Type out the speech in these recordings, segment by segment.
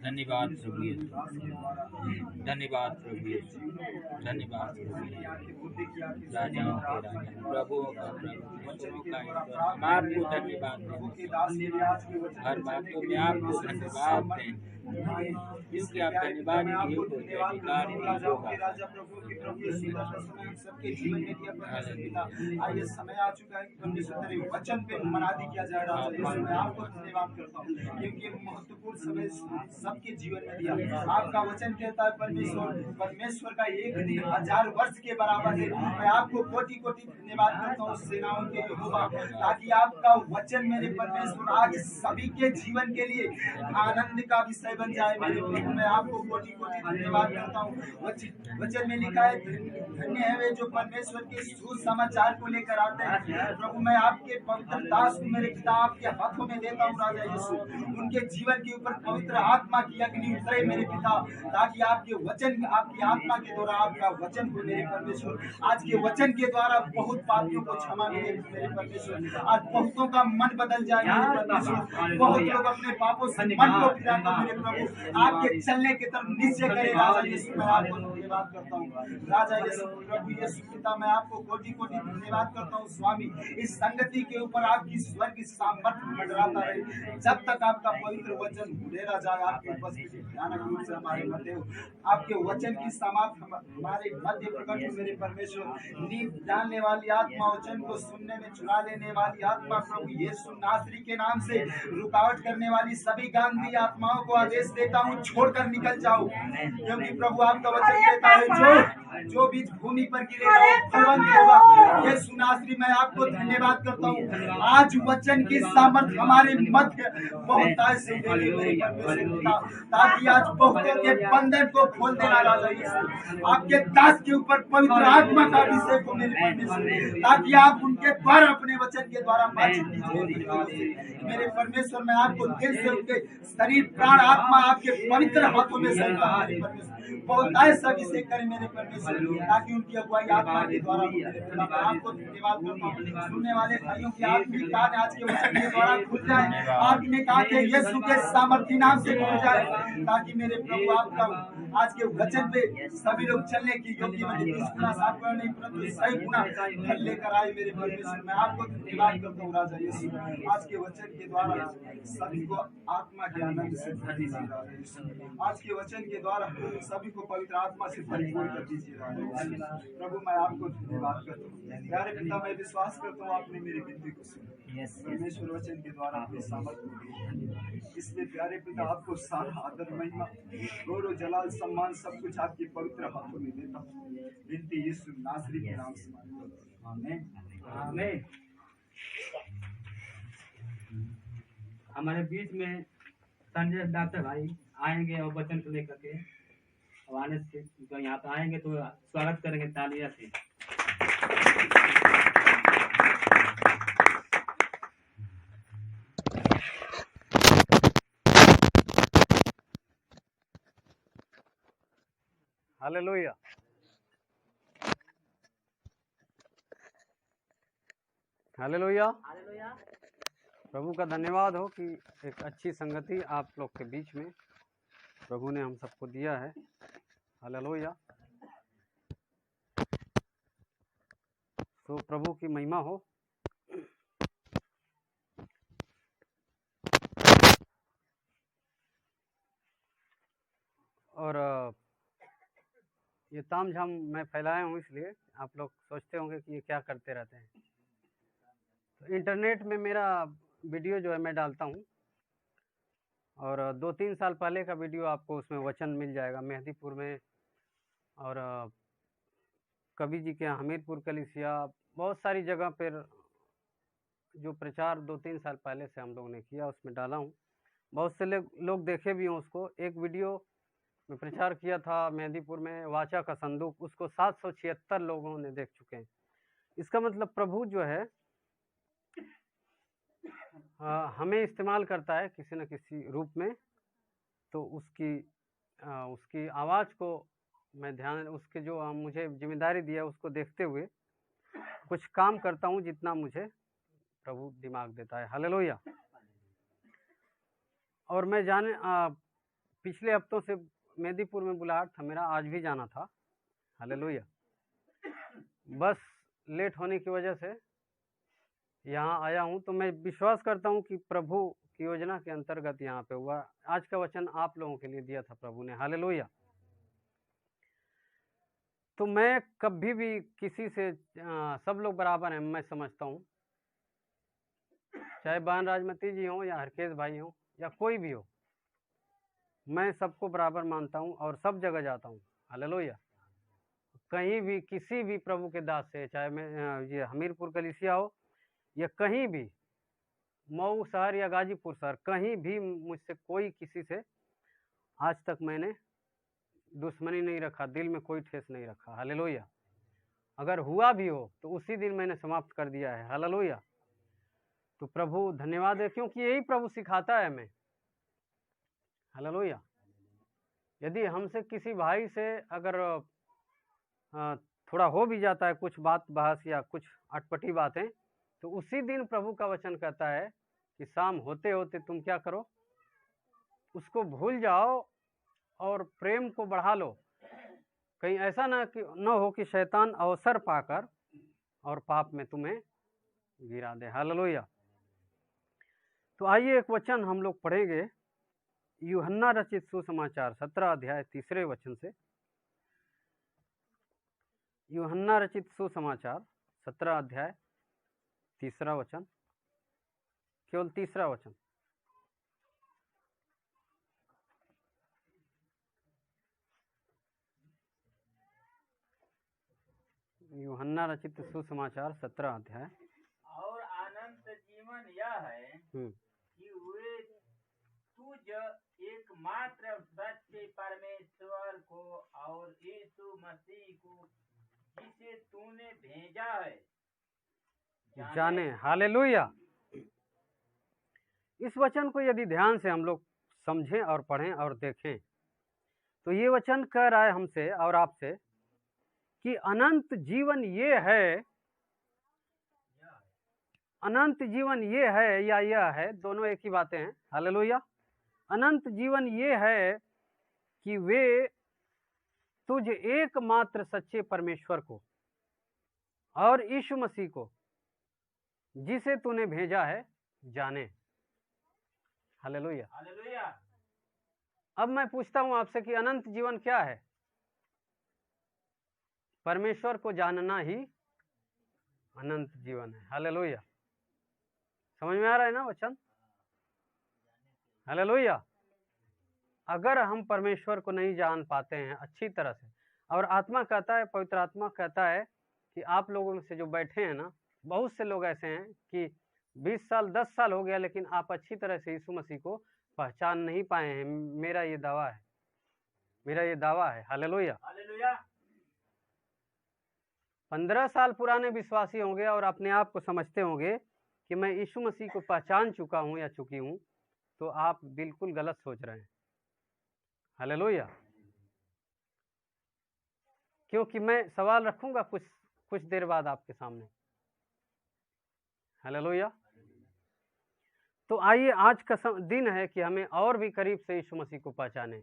धन्यवाद प्रभु यीशु, धन्यवाद प्रभु यीशु, धन्यवाद प्रभु यीशु। राजाओं के राजा, प्रभुओं का प्रभु, ईश्वरों का ईश्वर, हम आपको धन्यवाद दें। हर बातों में आपको धन्यवाद दें, क्योंकि आप धन्यवाद के योग्य हो, जयकार के योग्य हो। ये समय आ चुका है कि परमेश्वर तेरे वचन पे मनादी किया जा रहा है। मैं आपको धन्यवाद करता हूँ, क्योंकि महत्वपूर्ण समय सबके जीवन में दिया। आपका वचन कहता है परमेश्वर का एक दिन 1000 वर्ष के बराबर है। मैं आपको कोटि कोटि धन्यवाद करता हूँ सेनाओं के यहोवा, ताकि आपका वचन मेरे परमेश्वर आज सभी के जीवन के लिए आनंद का विषय बन जाए। मेरे प्रभु मैं आपको कोटि कोटि धन्यवाद करता हूँ। वचन में लिखा है धन्य है वे जो परमेश्वर के सुसमाचार को लेकर आते हैं। प्रभु मैं आपके पवित्र दास को मेरे पिता आपके हाथों में देता हूँ राजा यीशु। उनके जीवन के ऊपर पवित्र आत्मा की अग्नि उतरे मेरे पिता, ताकि आपके वचन आपकी आत्मा के द्वारा आपका वचन को मेरे परमेश्वर आज के वचन के द्वारा बहुत पापियों को क्षमा मिले मेरे परमेश्वर। आज बहुतों का मन बदल जाए मेरे परमेश्वर। बहुत लोग अपने पापों से मन को फिरा कर मेरे प्रभु आपके चलने की तरफ निश्चय करे राजा यीशु। मैं आपको धन्यवाद करता हूँ राजा यीशु। प्रभु यीशु पिता मैं आपको कोटि कोटि धन्यवाद करता हूँ स्वामी। इस संगति के ऊपर आपकी स्वर्ग की सामर्थ्य मंडराता रहे जब तक आपका पवित्र वचन भूलेला जाए। आपकी उपस्थिति भयानक रूप से हमारे मध्य हो। आपके वचन की सामर्थ्य हमारे मध्य प्रकट हो मेरे परमेश्वर। नींद डालने वाली आत्मा, वचन को सुनने में चुरा लेने वाली आत्मा, प्रभु यीशु नासरी के नाम से रुकावट करने वाली सभी गांधी आत्माओं को आदेश देता हूँ छोड़कर निकल जाओ, क्योंकि प्रभु आपका वचन कहता है जो बीज भूमि पर गिरेगा वो फलवंत होगा। यीशु नासरी मैं आपको धन्यवाद करता हूँ। आज वचन की सामर्थ्य हमारे मध्य बहुतायत से देने मेरे परमेश्वर, ताकि आज बहुतों के बंधन को खोल देना राजा यीशु। आपके दास के ऊपर पवित्र आत्मा का अभिषेक हो मेरे परमेश्वर, ताकि आप उनके द्वारा अपने वचन के द्वारा बातचीत कीजिए मेरे परमेश्वर। मैं आपको दिल से उनके शरीर प्राण आत्मा आपके पवित्र हाथों में सौंपता हूं मेरे परमेश्वर। बहुतायत से अभिषेक करें मेरे परमेश्वर, ताकि उनकी अगुवाई आत्मा के द्वारा हो मेरे पिता। मैं आपको धन्यवाद करता हूं। सुनने वाले भाइयों की आत्मिक कान आज के वचन के द्वारा खुल जाए। आत्मिक आंखें यीशु के सामर्थी नाम से खुल जाए, ताकि मेरे प्रभु आपका आज के वचन पे सभी लोग चलने की योग्य बने। 30 गुना 60 गुना नहीं परंतु 100 गुना फल लेकर आए मेरे परमेश्वर। मैं आपको धन्यवाद करता हूँ राजा यीशु। आज के वचन के द्वारा सभी को आत्मा के आनंद से भर दीजिए राजा यीशु। आज के वचन के द्वारा सभी को पवित्र आत्मा से परिपूर्ण कर दीजिए राजा यीशु। प्रभु मैं आपको धन्यवाद करता हूँ। प्यारे पिता मैं विश्वास करता हूँ आपने मेरी विनती को सुना। परमेश्वर वचन के द्वारा अपने सामर्थ्य दी, इसलिए प्यारे पिता आपको सारा आदर महिमा गौरव जलाल सम्मान सब कुछ आपके पवित्र हाथों में देता हूँ। विनती यीशु नासरी के नाम से आमीन आमीन। हमारे बीच में संजय डॉक्टर भाई आएंगे और वचन को लेकर के आने से तो यहाँ पे आएंगे तो स्वागत करेंगे तालियां से। हालेलुया। हालेलुया। प्रभु का धन्यवाद हो कि एक अच्छी संगति आप लोग के बीच में प्रभु ने हम सबको दिया है। हालेलुया। तो प्रभु की महिमा हो। और ये ताम झाम मैं फैलाया हूँ, इसलिए आप लोग सोचते होंगे कि ये क्या करते रहते हैं। तो इंटरनेट में मेरा वीडियो जो है मैं डालता हूँ, और 2-3 साल पहले का वीडियो आपको उसमें वचन मिल जाएगा। मेहदीपुर में और कवि जी के यहाँ हमीरपुर कलीसिया, बहुत सारी जगह पर जो प्रचार 2-3 साल पहले से हम लोगों ने किया उसमें डाला हूँ। बहुत से लोग देखे भी हों उसको। एक वीडियो में प्रचार किया था मेहदीपुर में, वाचा का संदूक, उसको 776 लोगों ने देख चुके हैं। इसका मतलब प्रभु जो है हमें इस्तेमाल करता है किसी न किसी रूप में। तो उसकी आवाज़ को मैं ध्यान, उसके जो मुझे जिम्मेदारी दिया उसको देखते हुए कुछ काम करता हूँ जितना मुझे प्रभु दिमाग देता है। हालेलुया। और मैं पिछले हफ्तों से मेदीपुर में बुलाहट था मेरा, आज भी जाना था। हालेलुया। बस लेट होने की वजह से यहाँ आया हूँ। तो मैं विश्वास करता हूँ कि प्रभु की योजना के अंतर्गत यहाँ पे हुआ। आज का वचन आप लोगों के लिए दिया था प्रभु ने। हालेलुया। तो मैं कभी भी किसी से सब लोग बराबर हैं, मैं समझता हूँ, चाहे बहन राजमती जी हो या हरकेश भाई हो या कोई भी हो, मैं सबको बराबर मानता हूँ और सब जगह जाता हूँ। हालेलुया। कहीं भी किसी भी प्रभु के दास से, चाहे मैं ये हमीरपुर कलीसिया हो या कहीं भी मऊ शहर या गाजीपुर शहर, कहीं भी मुझसे कोई किसी से आज तक मैंने दुश्मनी नहीं रखा, दिल में कोई ठेस नहीं रखा। हालेलुया। अगर हुआ भी हो तो उसी दिन मैंने समाप्त कर दिया है। हालेलुया। तो प्रभु धन्यवाद है, क्योंकि यही प्रभु सिखाता है हमें। हालेलुया। यदि हमसे किसी भाई से अगर थोड़ा हो भी जाता है कुछ बात बहस या कुछ अटपटी बातें, तो उसी दिन प्रभु का वचन कहता है कि शाम होते होते तुम क्या करो, उसको भूल जाओ और प्रेम को बढ़ा लो। कहीं ऐसा न हो कि शैतान अवसर पाकर और पाप में तुम्हें गिरा दे। हालेलुया। तो आइए एक वचन हम लोग पढ़ेंगे, यूहन्ना रचित सुसमाचार 17 अध्याय 3 वचन से। यूहन्ना रचित सुसमाचार 17 अध्याय 3 वचन, केवल 3 वचन। यूहन्ना रचित सुसमाचार 17 अध्याय। और अनंत जीवन यह है कि वे तुझ एकमात्र सच्चे परमेश्वर को और यीशु मसीह को जिसे तूने भेजा है जाने। हालेलुया। इस वचन को यदि ध्यान से हम लोग समझें और पढ़ें और देखें, तो ये वचन कह रहा है हमसे और आपसे कि अनंत जीवन ये है, अनंत जीवन ये है या यह है, दोनों एक ही बातें हैं। हालेलुया। अनंत जीवन ये है कि वे तुझ एकमात्र सच्चे परमेश्वर को और यीशु मसीह को जिसे तूने भेजा है जाने। हालेलुया। हालेलुया। अब मैं पूछता हूं आपसे कि अनंत जीवन क्या है? परमेश्वर को जानना ही अनंत जीवन है। हालेलुया। समझ में आ रहा है ना वचन? हालेलुया। अगर हम परमेश्वर को नहीं जान पाते हैं अच्छी तरह से, और आत्मा कहता है, पवित्र आत्मा कहता है कि आप लोगों में से जो बैठे हैं ना, बहुत से लोग ऐसे हैं कि 20 साल 10 साल हो गया लेकिन आप अच्छी तरह से यीशु मसीह को पहचान नहीं पाए हैं। मेरा ये दावा है, मेरा ये दावा है। हालेलुया। हालेलुया। 15 साल पुराने विश्वासी होंगे और अपने आप को समझते होंगे कि मैं यीशु मसीह को पहचान चुका हूं या चुकी हूं, तो आप बिल्कुल गलत सोच रहे हैं। हालेलुया। क्योंकि मैं सवाल रखूंगा कुछ देर बाद आपके सामने। हालेलुया। तो आइए, आज का दिन है कि हमें और भी करीब से यीशु मसीह को पहचाने।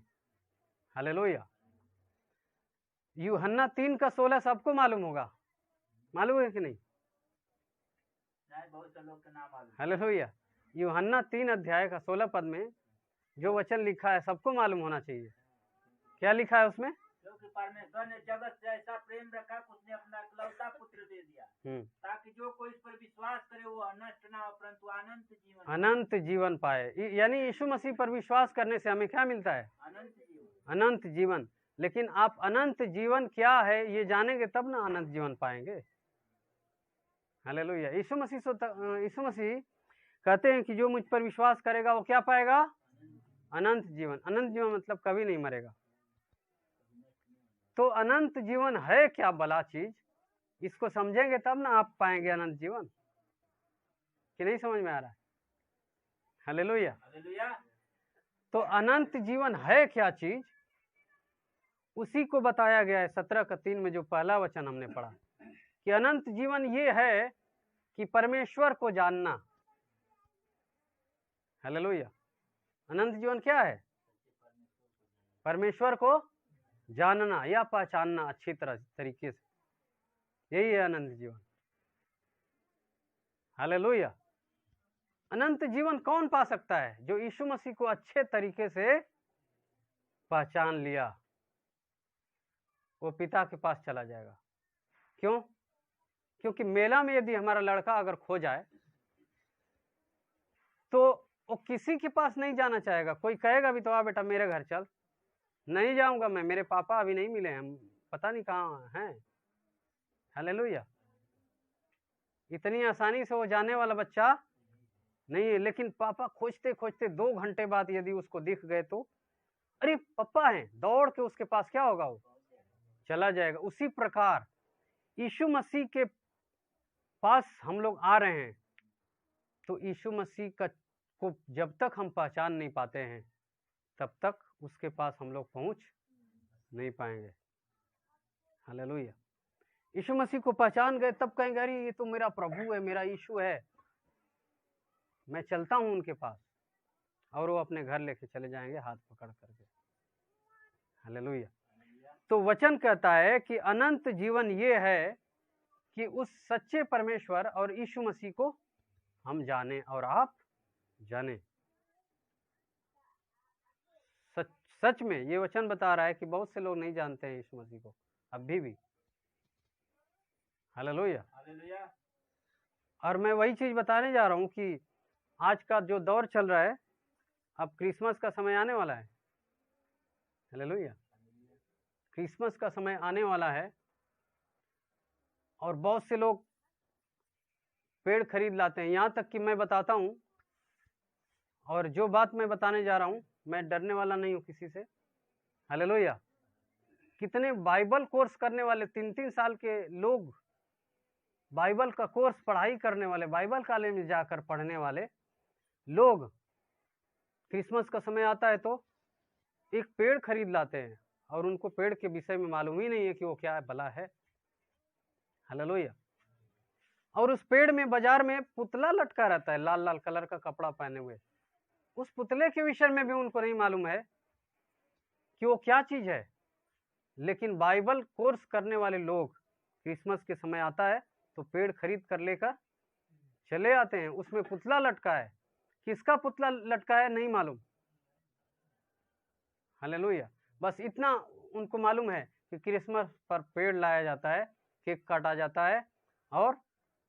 हालेलुया। यूहन्ना 3:16 सबको मालूम होगा, मालूम है कि नहीं? बहुत से लोग के नाम मालूम। हालेलुया। यूहन्ना 3 अध्याय का 16 पद में जो वचन लिखा है सबको मालूम होना चाहिए। क्या लिखा है उसमें? क्योंकि परमेश्वर ने जगत से ऐसा प्रेम रखा कि उसने अपना इकलौता पुत्र दे दिया, ताकि जो कोई इस पर विश्वास करे वो नष्ट ना हो परंतु अनंत जीवन पाए। यानी यीशु मसीह पर विश्वास करने से हमें क्या मिलता है? अनंत जीवन। लेकिन आप अनंत जीवन क्या है ये जानेंगे तब ना अनंत जीवन पाएंगे। हालेलुया। यीशु मसीह कहते हैं कि जो मुझ पर विश्वास करेगा वो क्या पाएगा? अनंत जीवन। अनंत जीवन मतलब कभी नहीं मरेगा। तो अनंत जीवन है क्या भला चीज? इसको समझेंगे तब ना आप पाएंगे अनंत जीवन। कि नहीं समझ में आ रहा है? हालेलुया। तो अनंत जीवन है क्या चीज, उसी को बताया गया है 17:3 में, जो पहला वचन हमने पढ़ा कि अनंत जीवन ये है कि परमेश्वर को जानना। हालेलुया। अनंत जीवन क्या है? परमेश्वर को जानना या पहचानना अच्छी तरीके से, यही है अनंत जीवन। हालेलुया। अनंत जीवन कौन पा सकता है? जो यीशु मसीह को अच्छे तरीके से पहचान लिया, वो पिता के पास चला जाएगा। क्यों? क्योंकि मेला में यदि हमारा लड़का अगर खो जाए तो वो किसी के पास नहीं जाना चाहेगा। कोई कहेगा भी तो आ बेटा मेरे घर चल, नहीं जाऊंगा मैं, मेरे पापा अभी नहीं मिले हैं, पता नहीं कहाँ हैं। हालेलुया। इतनी आसानी से वो जाने वाला बच्चा नहीं है। लेकिन पापा खोजते खोजते 2 घंटे बाद यदि उसको दिख गए तो अरे पापा हैं, दौड़ के उसके पास क्या होगा, वो चला जाएगा। उसी प्रकार यीशु मसीह के पास हम लोग आ रहे हैं तो यीशु मसीह को जब तक हम पहचान नहीं पाते हैं तब तक उसके पास हम लोग पहुंच नहीं पाएंगे। हालेलुया। यीशु मसीह को पहचान गए तब कहेंगे अरे ये तो मेरा प्रभु है, मेरा यीशु है, मैं चलता हूं उनके पास, और वो अपने घर लेके चले जाएंगे हाथ पकड़ करके। हालेलुया। तो वचन कहता है कि अनंत जीवन ये है कि उस सच्चे परमेश्वर और यीशु मसीह को हम जाने और आप जाने। सच में ये वचन बता रहा है कि बहुत से लोग नहीं जानते हैं यीशु मसीह को अभी भी। हालेलुया। और मैं वही चीज बताने जा रहा हूं कि आज का जो दौर चल रहा है, अब क्रिसमस का समय आने वाला है। हालेलुया। क्रिसमस का समय आने वाला है और बहुत से लोग पेड़ खरीद लाते हैं। यहाँ तक कि मैं बताता हूँ, और जो बात मैं बताने जा रहा हूँ, मैं डरने वाला नहीं हूँ किसी से। हालेलुया। कितने बाइबल कोर्स करने वाले 3-3 साल के लोग, बाइबल का कोर्स पढ़ाई करने वाले, बाइबल कॉलेज में जाकर पढ़ने वाले लोग क्रिसमस का समय आता है तो एक पेड़ खरीद लाते हैं और उनको पेड़ के विषय में मालूम ही नहीं है कि वो क्या भला है। हालेलुया। और उस पेड़ में बाजार में पुतला लटका रहता है, लाल लाल कलर का कपड़ा पहने हुए। उस पुतले के विषय में भी उनको नहीं मालूम है कि वो क्या चीज है। लेकिन बाइबल कोर्स करने वाले लोग क्रिसमस के समय आता है तो पेड़ खरीद कर लेकर चले आते हैं। उसमें पुतला लटका है, किसका पुतला लटका है नहीं मालूम। हालेलुया। बस इतना उनको मालूम है कि क्रिसमस पर पेड़ लाया जाता है, केक काटा जाता है और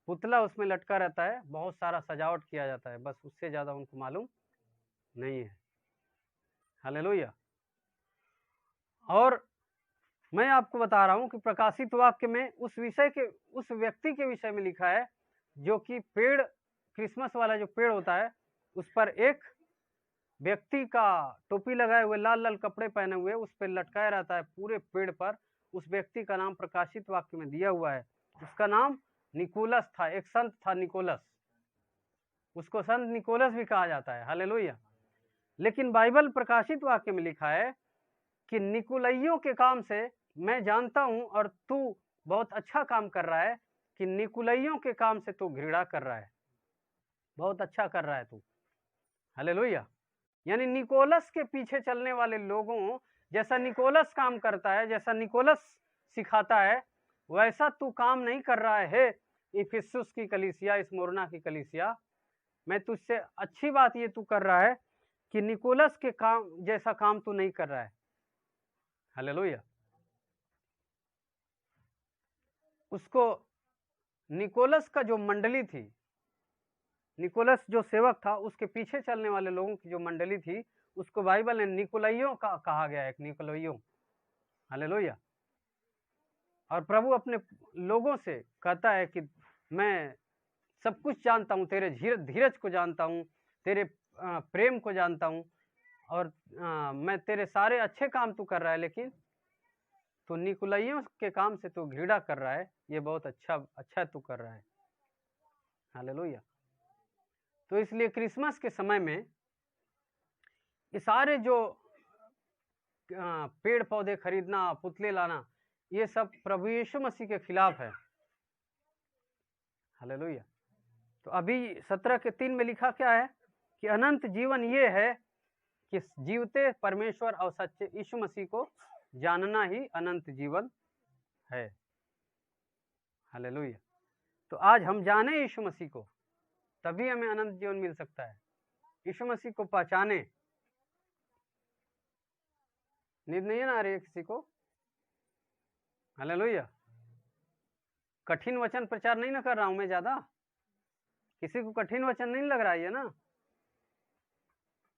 पुतला उसमें लटका रहता है, बहुत सारा सजावट किया जाता है। बस उससे ज्यादा उनको मालूम नहीं है। हालेलुया। और मैं आपको बता रहा हूं कि प्रकाशित वाक्य में उस व्यक्ति के विषय में लिखा है जो कि पेड़, क्रिसमस वाला जो पेड़ होता है उस पर एक व्यक्ति का टोपी लगाए हुए, लाल लाल कपड़े पहने हुए, उस पर लटकाया रहता है पूरे पेड़ पर। उस व्यक्ति का नाम प्रकाशित वाक्य में दिया हुआ है। उसका नाम निकोलस था। एक संत था निकोलस, उसको संत निकोलस भी कहा जाता है। हालेलुया। लेकिन बाइबल प्रकाशित वाक्य में लिखा है कि निकुलइयों के काम से मैं जानता हूं और तू बहुत अच्छा काम कर रहा है, कि निकुलइयों के काम से तू घृणा कर रहा है, बहुत अच्छा कर रहा है तू। हालेलुया। यानी निकोलस के पीछे चलने वाले लोगों, जैसा निकोलस काम करता है, जैसा निकोलस सिखाता है, वैसा तू काम नहीं कर रहा है। इफिसुस की कलीसिया, स्मुरना की कलीसिया, मैं तुझसे अच्छी बात ये तू कर रहा है कि निकोलस के काम जैसा काम तू नहीं कर रहा है। हालेलुया। उसको निकोलस का जो मंडली थी, निकोलस जो सेवक था, उसके पीछे चलने वाले लोगों की जो मंडली थी, उसको बाइबल ने निकोलइयों का कहा गया है, एक निकोलइयों। हालेलुया। और प्रभु अपने लोगों से कहता है कि मैं सब कुछ जानता हूं, तेरे धीरज को जानता हूं, तेरे प्रेम को जानता हूं, और मैं तेरे सारे अच्छे काम तू कर रहा है, लेकिन तू निकोलइयों के काम से तू घृणा कर रहा है। ये बहुत अच्छा तू कर रहा है। हालेलुया। तो इसलिए क्रिसमस के समय में ये सारे जो पेड़ पौधे खरीदना, पुतले लाना, ये सब प्रभु यीशु मसीह के खिलाफ है। हालेलुया। तो अभी 17 के 3 में लिखा क्या है कि अनंत जीवन ये है कि जीवते परमेश्वर और सच्चे यीशु मसीह को जानना ही अनंत जीवन है। हालेलुया। तो आज हम जाने यीशु मसीह को, तभी हमें अनंत जीवन मिल सकता है। यीशु मसीह को पहचाने। नींद नहीं है ना आ रही है किसी को? हालेलुया। कठिन वचन प्रचार नहीं ना कर रहा हूं मैं ज्यादा, किसी को कठिन वचन नहीं लग रहा है ना?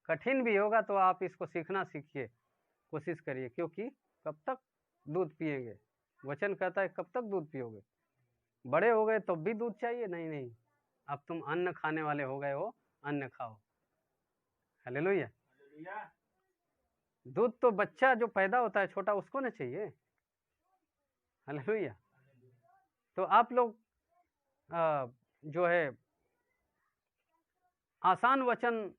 कठिन भी होगा तो आप इसको सीखना सीखिए, कोशिश करिए, क्योंकि कब तक दूध पिएंगे? वचन कहता है कब तक दूध पियोगे? बड़े हो गए तो भी दूध चाहिए? नहीं नहीं, अब तुम अन्न खाने वाले हो गए हो, अन्न खाओ। हालेलुया। दूध तो बच्चा जो पैदा होता है छोटा, उसको ना चाहिए। हालेलुया। तो आप लोग जो है आसान वचन,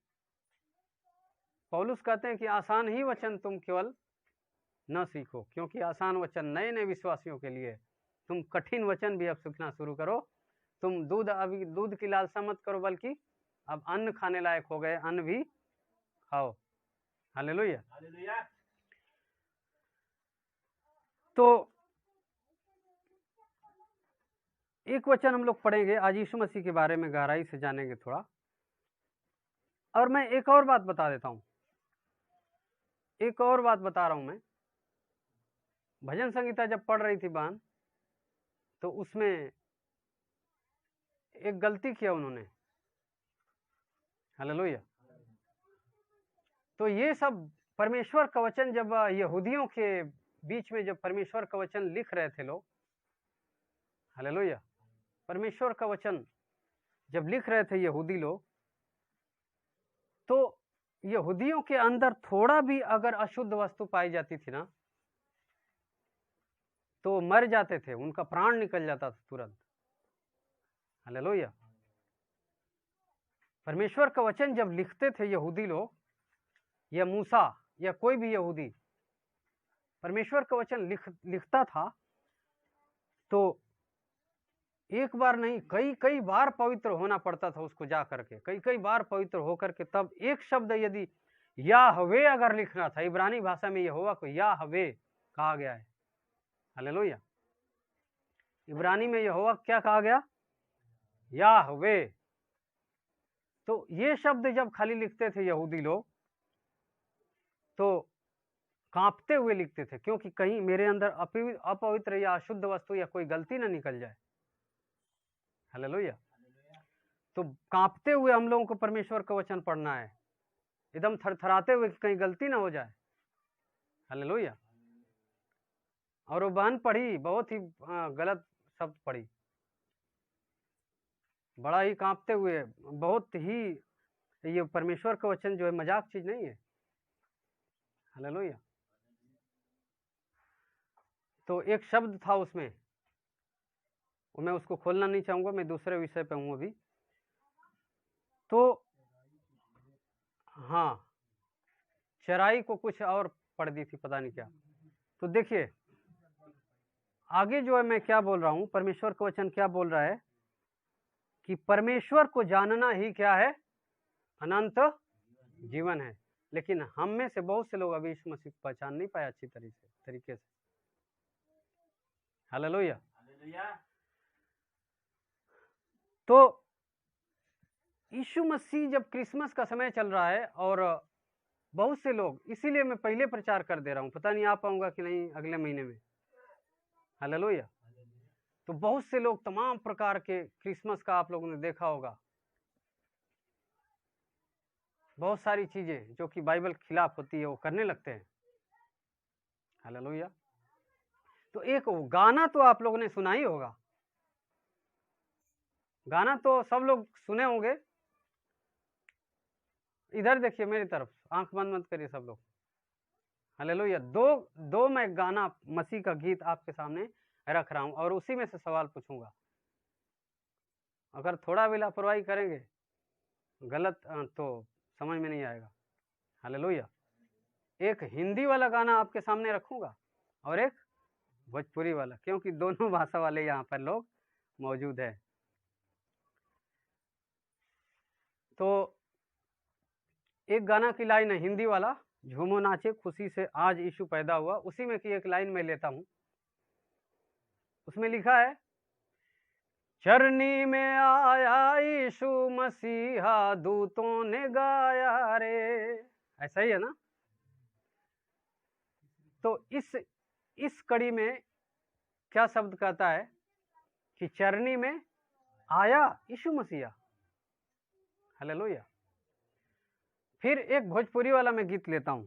पौलुस कहते हैं कि आसान ही वचन तुम केवल न सीखो, क्योंकि आसान वचन नए नए विश्वासियों के लिए। तुम कठिन वचन भी अब सीखना शुरू करो। तुम अभी दूध की लालसा मत करो, बल्कि अब अन्न खाने लायक हो गए, अन्न भी खाओ। हालेलुया। तो एक वचन हम लोग पढ़ेंगे आज, यीशु मसीह के बारे में गहराई से जानेंगे थोड़ा। और मैं एक और बात बता देता हूं, एक और बात बता रहा हूं मैं। भजन संगीता जब पढ़ रही थी बहन, तो उसमें एक गलती किया उन्होंने। हालेलुया। तो ये सब परमेश्वर का वचन जब यहूदियों के बीच में जब परमेश्वर का वचन लिख रहे थे लोग, हालेलुया, परमेश्वर का वचन जब लिख रहे थे यहूदी लोग, तो यहूदियों के अंदर थोड़ा भी अगर अशुद्ध वस्तु पाई जाती थी ना, तो मर जाते थे, उनका प्राण निकल जाता था तुरंत। हालेलुया। परमेश्वर का वचन जब लिखते थे यहूदी लोग, या मूसा या कोई भी यहूदी परमेश्वर का वचन लिखता था, तो एक बार नहीं, कई कई बार पवित्र होना पड़ता था उसको, जा करके कई कई बार पवित्र होकर के तब एक शब्द, यदि याहवे अगर लिखना था, इब्रानी भाषा में यहोवा को याहवे कहा गया है। हालेलुया। इब्रानी में यहोवा क्या कहा गया? याहवे। तो ये शब्द जब खाली लिखते थे यहूदी लोग, तो कांपते हुए लिखते थे, क्योंकि कहीं मेरे अंदर अपवित्र या अशुद्ध वस्तु या कोई गलती ना निकल जाए। हालेलुया। तो कांपते हुए हम लोगों को परमेश्वर का वचन पढ़ना है, एकदम थरथराते हुए कि कहीं गलती ना हो जाए। हालेलुया। और वो बहन पढ़ी, बहुत ही गलत शब्द पढ़ी, बड़ा ही कांपते हुए, बहुत ही, ये परमेश्वर का वचन जो है मजाक चीज नहीं है। हालेलुया। तो एक शब्द था उसमें, मैं उसको खोलना नहीं चाहूंगा, मैं दूसरे विषय पे हूं अभी। तो हाँ, चराई को कुछ और पढ़ दी थी, पता नहीं क्या। तो देखिए आगे जो है मैं क्या बोल रहा हूं, परमेश्वर का वचन क्या बोल रहा है कि परमेश्वर को जानना ही क्या है? अनंत जीवन है। लेकिन हम में से बहुत से लोग अभी यीशु मसीह को पहचान नहीं पाए अच्छी तरीके से। हालेलुया। तो यीशु मसीह, जब क्रिसमस का समय चल रहा है और बहुत से लोग, इसीलिए मैं पहले प्रचार कर दे रहा हूं, पता नहीं आ पाऊंगा कि नहीं अगले महीने में। हालेलुया। तो बहुत से लोग तमाम प्रकार के क्रिसमस का आप लोगों ने देखा होगा, बहुत सारी चीजें जो कि बाइबल खिलाफ होती है वो करने लगते हैं। हालेलुया। तो एक गाना तो आप लोगों ने सुना ही होगा, गाना तो सब लोग सुने होंगे। इधर देखिए मेरी तरफ, आंख बंद मत करिए सब लोग। हालेलुया। दो मैं गाना, मसीह का गीत आपके सामने रख रहा हूं और उसी में से सवाल पूछूंगा। अगर थोड़ा भी लापरवाही करेंगे गलत तो समझ में नहीं आएगा। हालेलुया। एक हिंदी वाला गाना आपके सामने रखूंगा और एक भोजपुरी वाला, क्योंकि दोनों भाषा वाले यहाँ पर लोग मौजूद है। तो एक गाना की लाइन है हिंदी वाला, झूमो नाचे खुशी से आज यीशु पैदा हुआ, उसी में की एक लाइन मैं लेता हूं। उसमें लिखा है, चरनी में आया यीशु मसीहा दूतों ने गाया रे। ऐसा ही है ना? तो इस कड़ी में क्या शब्द कहता है कि चरनी में आया यीशु मसीहा। हालेलुया। फिर एक भोजपुरी वाला मैं गीत लेता हूं।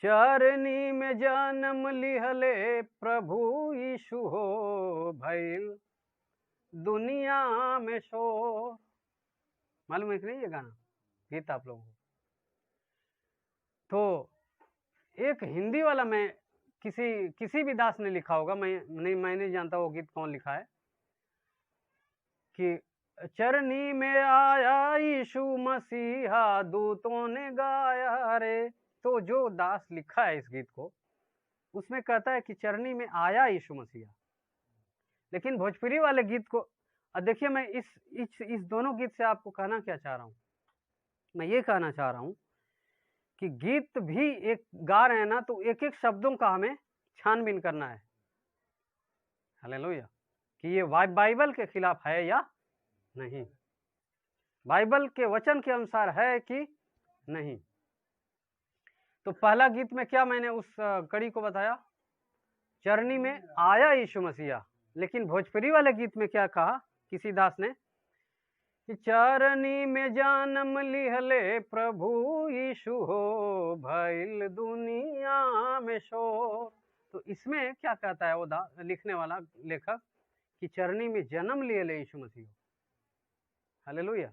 चरनी में जन्म लिहले प्रभु यीशु हो भइल दुनिया में शोर। मालूम है कि नहीं ये गाना गीत आप लोगों को? तो एक हिंदी वाला में किसी भी दास ने लिखा होगा, मैं नहीं जानता वो गीत कौन लिखा है, कि चरनी में आया यीशु मसीहा दूतों ने गाया रे। तो जो दास लिखा है इस गीत को, उसमें कहता है कि चरनी में आया यीशु मसीहा। लेकिन भोजपुरी वाले गीत को देखिए, मैं इस दोनों गीत से आपको कहना क्या चाह रहा हूं। मैं ये कहना चाह रहा हूं कि गीत भी एक गा रहे हैं ना, तो एक एक शब्दों का हमें छानबीन करना है। हालेलुया। कि ये बाइबल के खिलाफ है या नहीं, बाइबल के वचन के अनुसार है कि नहीं। तो पहला गीत में क्या मैंने उस कड़ी को बताया, चरनी में आया यीशु मसीहा। लेकिन भोजपुरी वाले गीत में क्या कहा किसी दास ने, कि चरनी में जन्म लिहले प्रभु यीशु हो भइल दुनिया में शोर। तो इसमें क्या कहता है वो लिखने वाला लेखक, कि चरनी में जन्म लिहले यीशु मसीह। हालेलुया।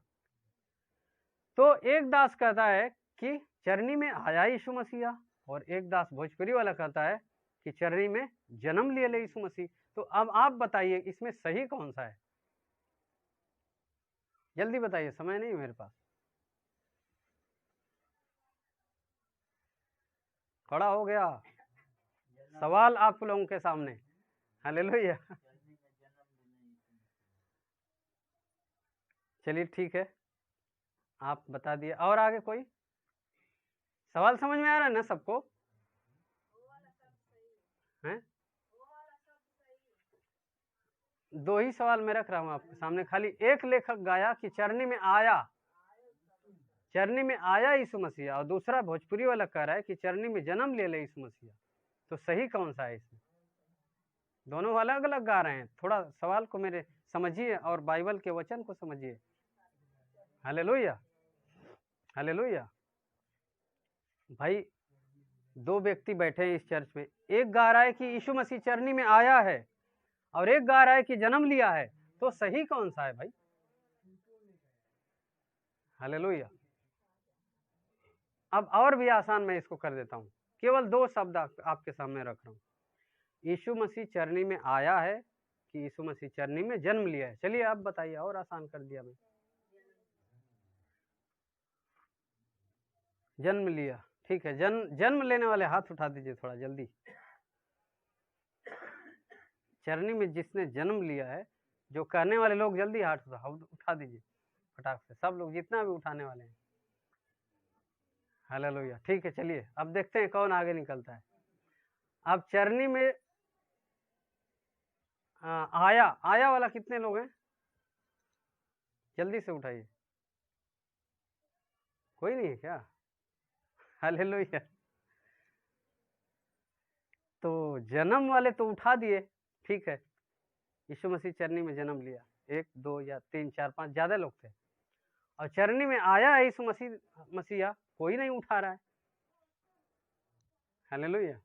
तो एक दास कहता है कि चरनी में आया यीशु मसीहा, और एक दास भोजपुरी वाला कहता है कि चरनी में जन्म लिहले यीशु मसीह। तो अब आप बताइए इसमें सही कौन सा है? जल्दी बताइए, समय नहीं है मेरे पास। खड़ा हो गया सवाल आप लोगों के सामने। हालेलुया। चलिए ठीक है, आप बता दिए। और आगे कोई सवाल समझ में आ रहा है ना सबको? हैं? दो ही सवाल मैं रख रहा हूं आपके सामने। खाली एक लेखक गाया कि चरनी में आया यीशु मसीहा, और दूसरा भोजपुरी वाला कह रहा है कि चरनी में जन्म ले ले यीशु मसीहा। तो सही कौन सा है इसमें? दोनों अलग अलग गा रहे हैं। थोड़ा सवाल को मेरे समझिए और बाइबल के वचन को समझिए। Hallelujah, hallelujah. भाई दो व्यक्ति बैठे हैं इस चर्च में, एक गा रहा है कि यीशु मसीह चरनी में आया है और एक गा रहा है कि जन्म लिया है। तो सही कौन सा है भाई? हालेलुया। अब और भी आसान मैं इसको कर देता हूं, केवल दो शब्द आपके सामने रख रहा हूं। यीशु मसीह चरनी में आया है कि यीशु मसीह चरनी में जन्म लिया है? चलिए आप बताइए, और आसान कर दिया मैं। जन्म लिया, ठीक है। जन्म लेने वाले हाथ उठा दीजिए थोड़ा जल्दी। चरनी में जिसने जन्म लिया है, जो कहने वाले लोग जल्दी हाथ उठा दीजिए फटाक से, सब लोग जितना भी उठाने वाले हैं। हालेलुया, ठीक है। चलिए अब देखते हैं कौन आगे निकलता है। अब चरनी में आया वाला कितने लोग हैं? जल्दी से उठाइए। कोई नहीं है क्या? हालेलुया। तो जन्म वाले तो उठा दिए, ठीक है। यीशु मसीह चरनी में जन्म लिया, 1 2 या 3 4 5 ज्यादा लोग थे। और चरनी में आया है यीशु मसीहा, कोई नहीं उठा रहा है। हालेलुया।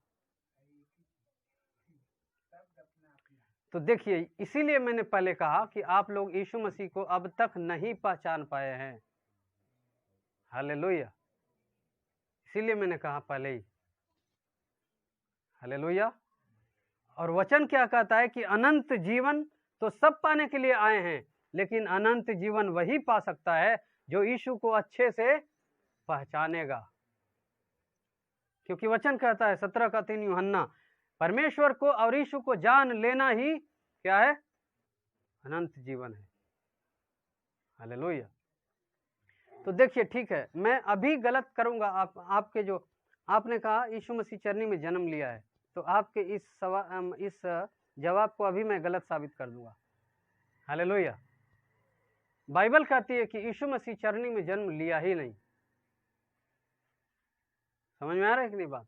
तो देखिए, इसीलिए मैंने पहले कहा कि आप लोग यीशु मसीह को अब तक नहीं पहचान पाए हैं। हालेलुया। इसीलिए मैंने कहा पहले ही। हालेलुया। और वचन क्या कहता है कि अनंत जीवन तो सब पाने के लिए आए हैं, लेकिन अनंत जीवन वही पा सकता है जो यीशु को अच्छे से पहचानेगा। क्योंकि वचन कहता है 17:3 यूहन्ना, परमेश्वर को और यीशु को जान लेना ही क्या है? अनंत जीवन है। हालेलुया। तो देखिए ठीक है, मैं अभी गलत करूंगा। आपके जो आपने कहा यीशु मसीह चरनी में जन्म लिया है, तो आपके इस जवाब को अभी मैं गलत साबित कर दूंगा। हालेलुया। बाइबल कहती है कि यीशु मसीह चरनी में जन्म लिया ही नहीं। समझ में आ रहा है कि नहीं बात?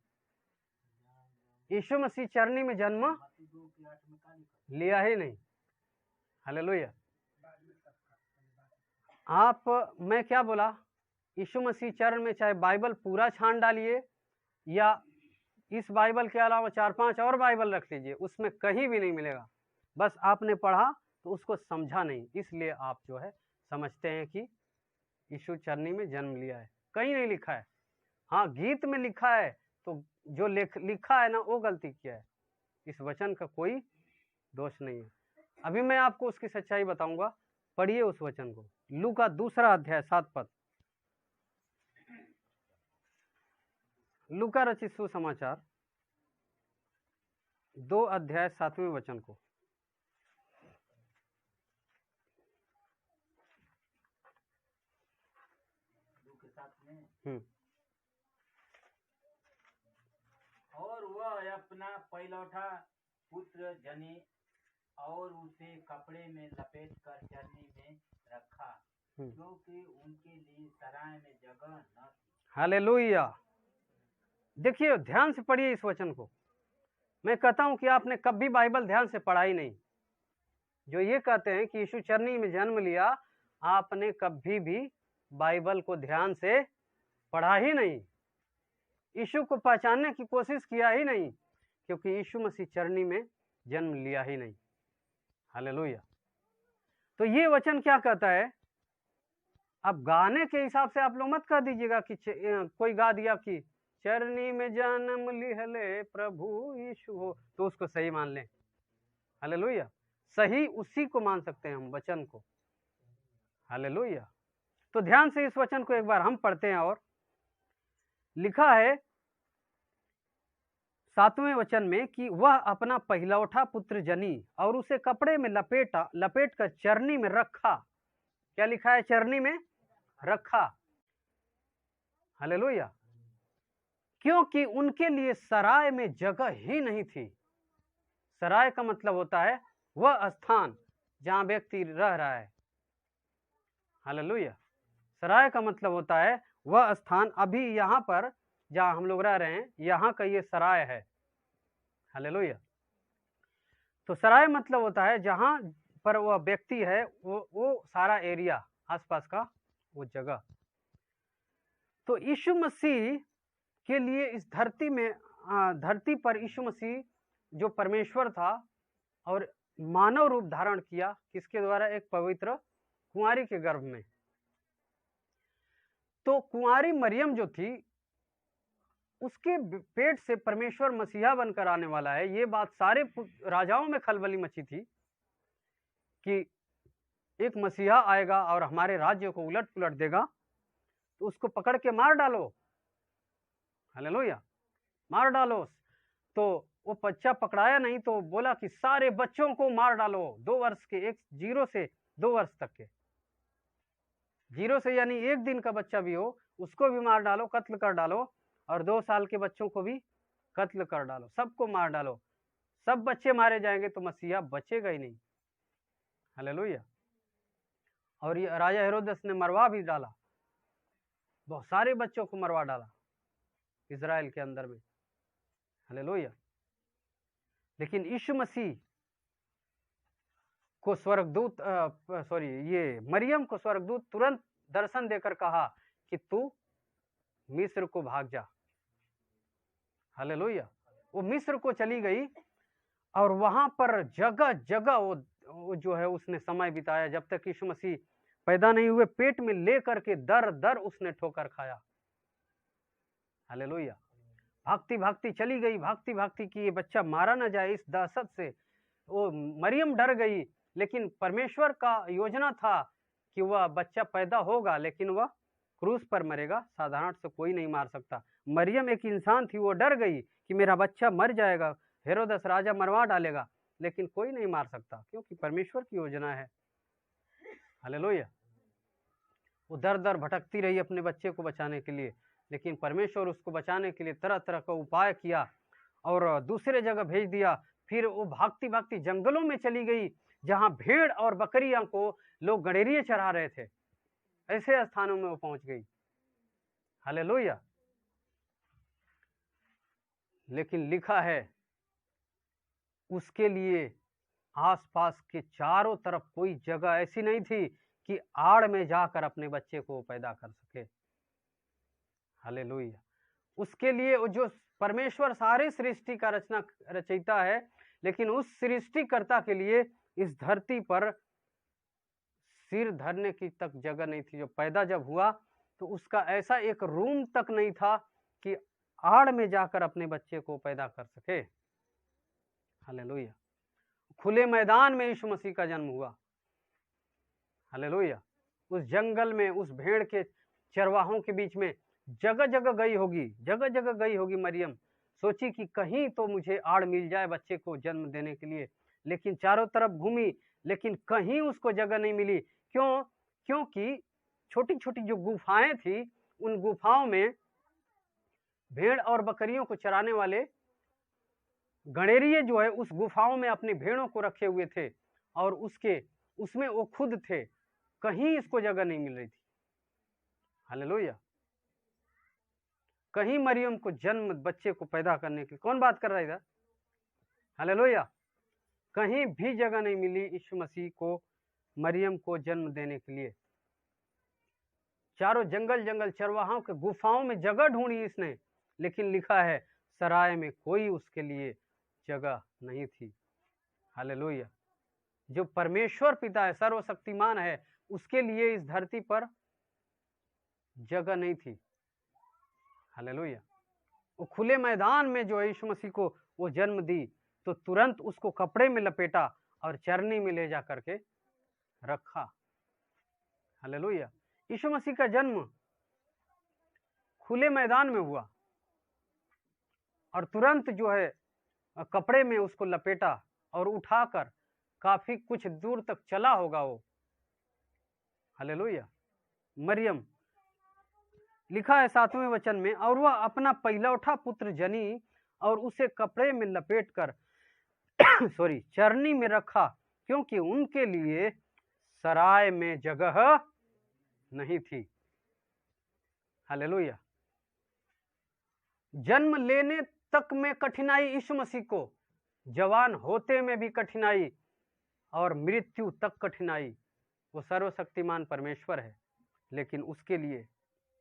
यीशु मसीह चरनी में जन्म लिया ही नहीं। हालेलुया। मैं क्या बोला? यीशु मसीह चरण में चाहे बाइबल पूरा छान डालिए या इस बाइबल के अलावा 4-5 और बाइबल रख लीजिए, उसमें कहीं भी नहीं मिलेगा। बस आपने पढ़ा तो उसको समझा नहीं, इसलिए आप जो है समझते हैं कि यीशु चरनी में जन्म लिया है। कहीं नहीं लिखा है। हाँ, गीत में लिखा है, तो जो लिखा है ना, वो गलती किया है। इस वचन का कोई दोष नहीं है। अभी मैं आपको उसकी सच्चाई बताऊंगा। पढ़िए उस वचन को, लूका 2 अध्याय 7 पद। लूका रचित सुसमाचार 2 अध्याय 7वें वचन को। और वह अपना पहिलौठा पुत्र जने और उसे कपड़े में लपेट कर चरनी में रखा, क्योंकि उनके लिए सराय में जगह न थी। हालेलुया। देखिए, ध्यान से पढ़िए इस वचन को। मैं कहता हूं कि आपने कभी बाइबल ध्यान से पढ़ा ही नहीं। जो ये कहते हैं कि यीशु चरनी में जन्म लिया, आपने कभी भी बाइबल को ध्यान से पढ़ा ही नहीं। यीशु को पहचानने की कोशिश किया ही नहीं, क्योंकि यीशु मसीह चरनी में जन्म लिया ही नहीं। हालेलुया। तो ये वचन क्या कहता है? अब गाने के हिसाब से आप लोग मत कह दीजिएगा कि कोई गा दिया कि चरनी में जन्म लिहले प्रभु यीशु हो, तो उसको सही मान लें। हालेलुया। सही उसी को मान सकते हैं हम, वचन को। हालेलुया। तो ध्यान से इस वचन को एक बार हम पढ़ते हैं। और लिखा है 7वें वचन में कि वह अपना पहिलौठा पुत्र जनी और उसे कपड़े में लपेट कर चरनी में रखा। क्या लिखा है? चरनी में रखा। हालेलुया। क्योंकि उनके लिए सराय में जगह ही नहीं थी। सराय का मतलब होता है वह स्थान जहां व्यक्ति रह रहा है। हालेलुया। सराय का मतलब होता है वह स्थान। अभी यहाँ पर जहाँ हम लोग रह रहे हैं, यहाँ का ये सराय है। हालेलुया। तो सराय मतलब होता है जहाँ पर वह व्यक्ति है, वो सारा एरिया, आसपास का वो जगह। तो यीशु मसीह के लिए इस धरती पर यीशु मसीह जो परमेश्वर था और मानव रूप धारण किया, किसके द्वारा? एक पवित्र कुंवारी के गर्भ में। तो कुंवारी मरियम जो थी, उसके पेट से परमेश्वर मसीहा बनकर आने वाला है। ये बात सारे राजाओं में खलबली मची थी कि एक मसीहा आएगा और हमारे राज्य को उलट पुलट देगा, तो उसको पकड़ के मार डालो। हालेलुया। मार डालो। तो वो बच्चा पकड़ाया नहीं, तो बोला कि सारे बच्चों को मार डालो, 2 वर्ष के, 0 से 2 वर्ष तक के। 0 से यानी 1 दिन का बच्चा भी हो, उसको भी मार डालो, कत्ल कर डालो। और 2 साल के बच्चों को भी कत्ल कर डालो, सबको मार डालो। सब बच्चे मारे जाएंगे तो मसीहा बचेगा ही नहीं। हालेलुया। और ये राजा हेरोदेस ने मरवा भी डाला, बहुत सारे बच्चों को मरवा डाला इजराइल के अंदर में। हालेलुया। लेकिन यीशु मसीह को स्वर्गदूत ये मरियम को स्वर्गदूत तुरंत दर्शन देकर कहा कि तू मिस्र को भाग जा। हालेलुया। वो मिस्र को चली गई और वहां पर जगह जगह वो जो है उसने समय बिताया, जब तक यीशु मसीह पैदा नहीं हुए। पेट में ले करके दर दर उसने ठोकर खाया। हालेलुया। भागती भागती चली गई, भागती भागती कि ये बच्चा मारा ना जाए, इस दहशत से वो मरियम डर गई। लेकिन परमेश्वर का योजना था कि वह बच्चा पैदा होगा, लेकिन वह क्रूस पर मरेगा, साधारण से कोई नहीं मार सकता। मरियम एक इंसान थी, वो डर गई कि मेरा बच्चा मर जाएगा, हेरोदेस राजा मरवा डालेगा, लेकिन कोई नहीं मार सकता, क्योंकि परमेश्वर की योजना है। हालेलुया। वो दर दर भटकती रही अपने बच्चे को बचाने के लिए, लेकिन परमेश्वर उसको बचाने के लिए तरह तरह का उपाय किया और दूसरे जगह भेज दिया। फिर वो भागती भागती जंगलों में चली गई, जहां भेड़ और बकरियां को लोग गड़ेरिए चढ़ा रहे थे, ऐसे स्थानों में वो पहुंच गई। हालेलुया। लेकिन लिखा है उसके लिए आसपास के चारों तरफ कोई जगह ऐसी नहीं थी कि आड़ में जाकर अपने बच्चे को पैदा कर सके। हालेलुया। उसके लिए जो परमेश्वर सारी सृष्टि का रचयिता है, लेकिन उस सृष्टिकर्ता के लिए इस धरती पर सिर धरने की तक जगह नहीं थी। जो पैदा जब हुआ तो उसका ऐसा एक रूम तक नहीं था कि आड़ में जाकर अपने बच्चे को पैदा कर सके। हालेलुया। खुले मैदान में यीशु मसीह का जन्म हुआ। हालेलुया। उस जंगल में, उस भेड़ के चरवाहों के बीच में जगह जगह गई होगी, जगह जगह गई होगी मरियम, सोची कि कहीं तो मुझे आड़ मिल जाए बच्चे को जन्म देने के लिए, लेकिन चारों तरफ घूमी, लेकिन कहीं उसको जगह नहीं मिली। क्यों? क्योंकि छोटी छोटी जो गुफाएं थी, उन गुफाओं में भेड़ और बकरियों को चराने वाले गणेरिये जो है उस गुफाओं में अपनी भेड़ों को रखे हुए थे, और उसमें वो खुद थे, कहीं इसको जगह नहीं मिल रही थी। हालेलुया। कहीं मरियम को जन्म बच्चे को पैदा करने की, कौन बात कर रहा है इधर? हालेलुया। कहीं भी जगह नहीं मिली यीशु मसीह को, मरियम को जन्म देने के लिए। चारों जंगल जंगल चरवाहों के गुफाओं में जगह ढूंढी इसने, लेकिन लिखा है सराय में कोई उसके लिए जगह नहीं थी। हालेलुया। जो परमेश्वर पिता है, सर्वशक्तिमान है, उसके लिए इस धरती पर जगह नहीं थी। हालेलुया। वो खुले मैदान में जो यीशु मसीह को वो जन्म दी, तो तुरंत उसको कपड़े में लपेटा और चरनी में ले जा करके रखा। हालेलुया। यीशु मसीह का जन्म खुले मैदान में हुआ और तुरंत जो है कपड़े में उसको लपेटा और उठाकर काफी कुछ दूर तक चला होगा वो। हालेलुया। मरियम, लिखा है 7वें वचन में, और वह अपना पहिलौठा पुत्र जनी और उसे कपड़े में लपेटकर चरनी में रखा, क्योंकि उनके लिए सराय में जगह नहीं थी। हालेलुया। जन्म लेने तक में कठिनाई यीशु मसीह को, जवान होते में भी कठिनाई, और मृत्यु तक कठिनाई। वो सर्वशक्तिमान परमेश्वर है, लेकिन उसके लिए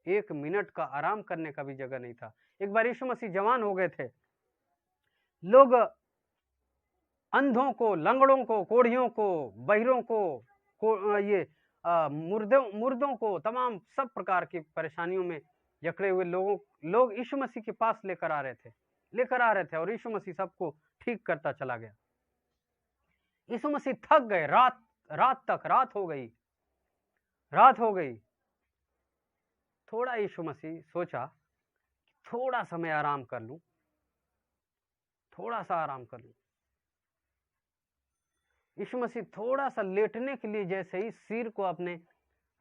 1 मिनट का आराम करने का भी जगह नहीं था। एक बार यीशु मसीह जवान हो गए थे, लोग अंधों को, लंगड़ों को, कोढ़ियों को, बहिरों को मुर्दों को, तमाम सब प्रकार की परेशानियों में जकड़े हुए लोग यीशु मसीह के पास लेकर आ रहे थे और यीशु मसीह सबको ठीक करता चला गया। यीशु मसीह थक गए, रात हो गई। थोड़ा यीशु मसीह सोचा थोड़ा समय आराम कर लूं, थोड़ा सा आराम कर लूं। यीशु मसीह थोड़ा सा लेटने के लिए जैसे ही सिर को अपने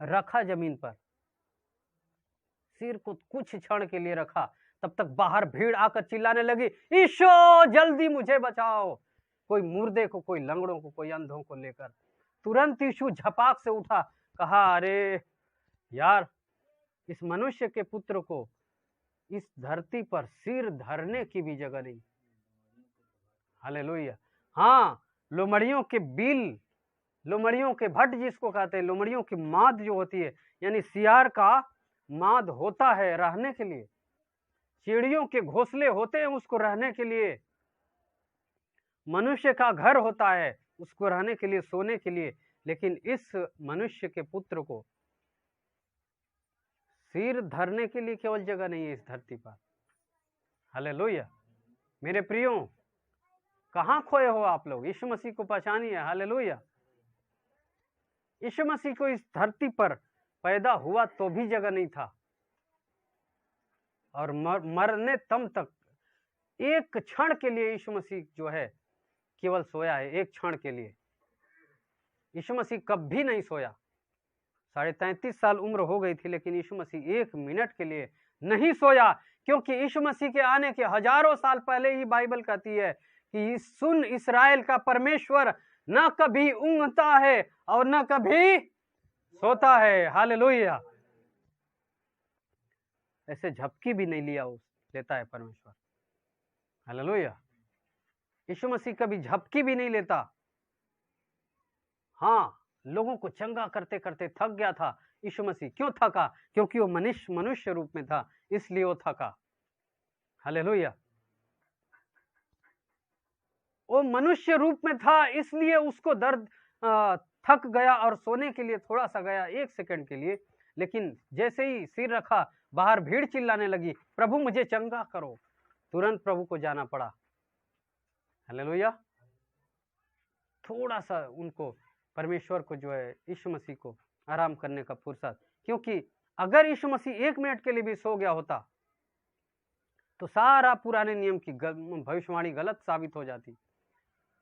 रखा जमीन पर, सिर को कुछ क्षण के लिए रखा, तब तक बाहर भीड़ आकर चिल्लाने लगी, ईशो जल्दी मुझे बचाओ। कोई मुर्दे को, कोई लंगड़ों को, कोई अंधों को लेकर। तुरंत यीशु झपाक से उठा, कहा, अरे यार, इस मनुष्य के पुत्र को इस धरती पर सिर धरने की भी जगह नहीं। हालेलुया। हाँ, लोमड़ियों के बिल, लोमड़ियों के भट्ट जिसको कहते हैं, लोमड़ियों की माद जो होती है, यानी सियार का माद होता है रहने के लिए, चिड़ियों के घोंसले होते हैं उसको रहने के लिए, मनुष्य का घर होता है उसको रहने के लिए, सोने के लिए, लेकिन इस मनुष्य के पुत्र को सिर धरने के लिए केवल जगह नहीं है इस धरती पर। हालेलुया। मेरे प्रियो, कहां खोए हो आप लोग? यीशु मसीह को पहचानिए। हालेलुया। यीशु मसीह को इस धरती पर पैदा हुआ तो भी जगह नहीं था, और मरने तम तक एक क्षण के लिए यीशु मसीह जो है केवल सोया है, एक क्षण के लिए। यीशु मसीह कभी नहीं सोया, 33.5 साल उम्र हो गई थी, लेकिन यीशु मसीह 1 मिनट के लिए नहीं सोया, क्योंकि यीशु मसीह के आने के हजारों साल पहले ही बाइबल कहती है कि सुन, इस्राएल का परमेश्वर न कभी ऊँघता है और न कभी सोता है। हालेलुया। ऐसे झपकी भी नहीं लेता है परमेश्वर। हालेलुया। यीशु मसीह कभी झपकी भी नहीं लेता। हाँ, लोगों को चंगा करते करते थक गया था यीशु मसीह। क्यों थका? क्योंकि वो मनुष्य रूप में था, इसलिए वो थका। हालेलुया। वो मनुष्य रूप में था, इसलिए उसको दर्द थक गया और सोने के लिए थोड़ा सा गया 1 सेकंड के लिए, लेकिन जैसे ही सिर रखा, बाहर भीड़ चिल्लाने लगी, प्रभु मुझे चंगा करो, तुरंत प्रभु को जाना पड़ा। हालेलुया। थोड़ा सा उनको, परमेश्वर को जो है, यीशु मसीह को आराम करने का फुर्सत, क्योंकि अगर यीशु मसीह 1 मिनट के लिए भी सो गया होता तो सारा पुराने नियम की भविष्यवाणी गलत साबित हो जाती।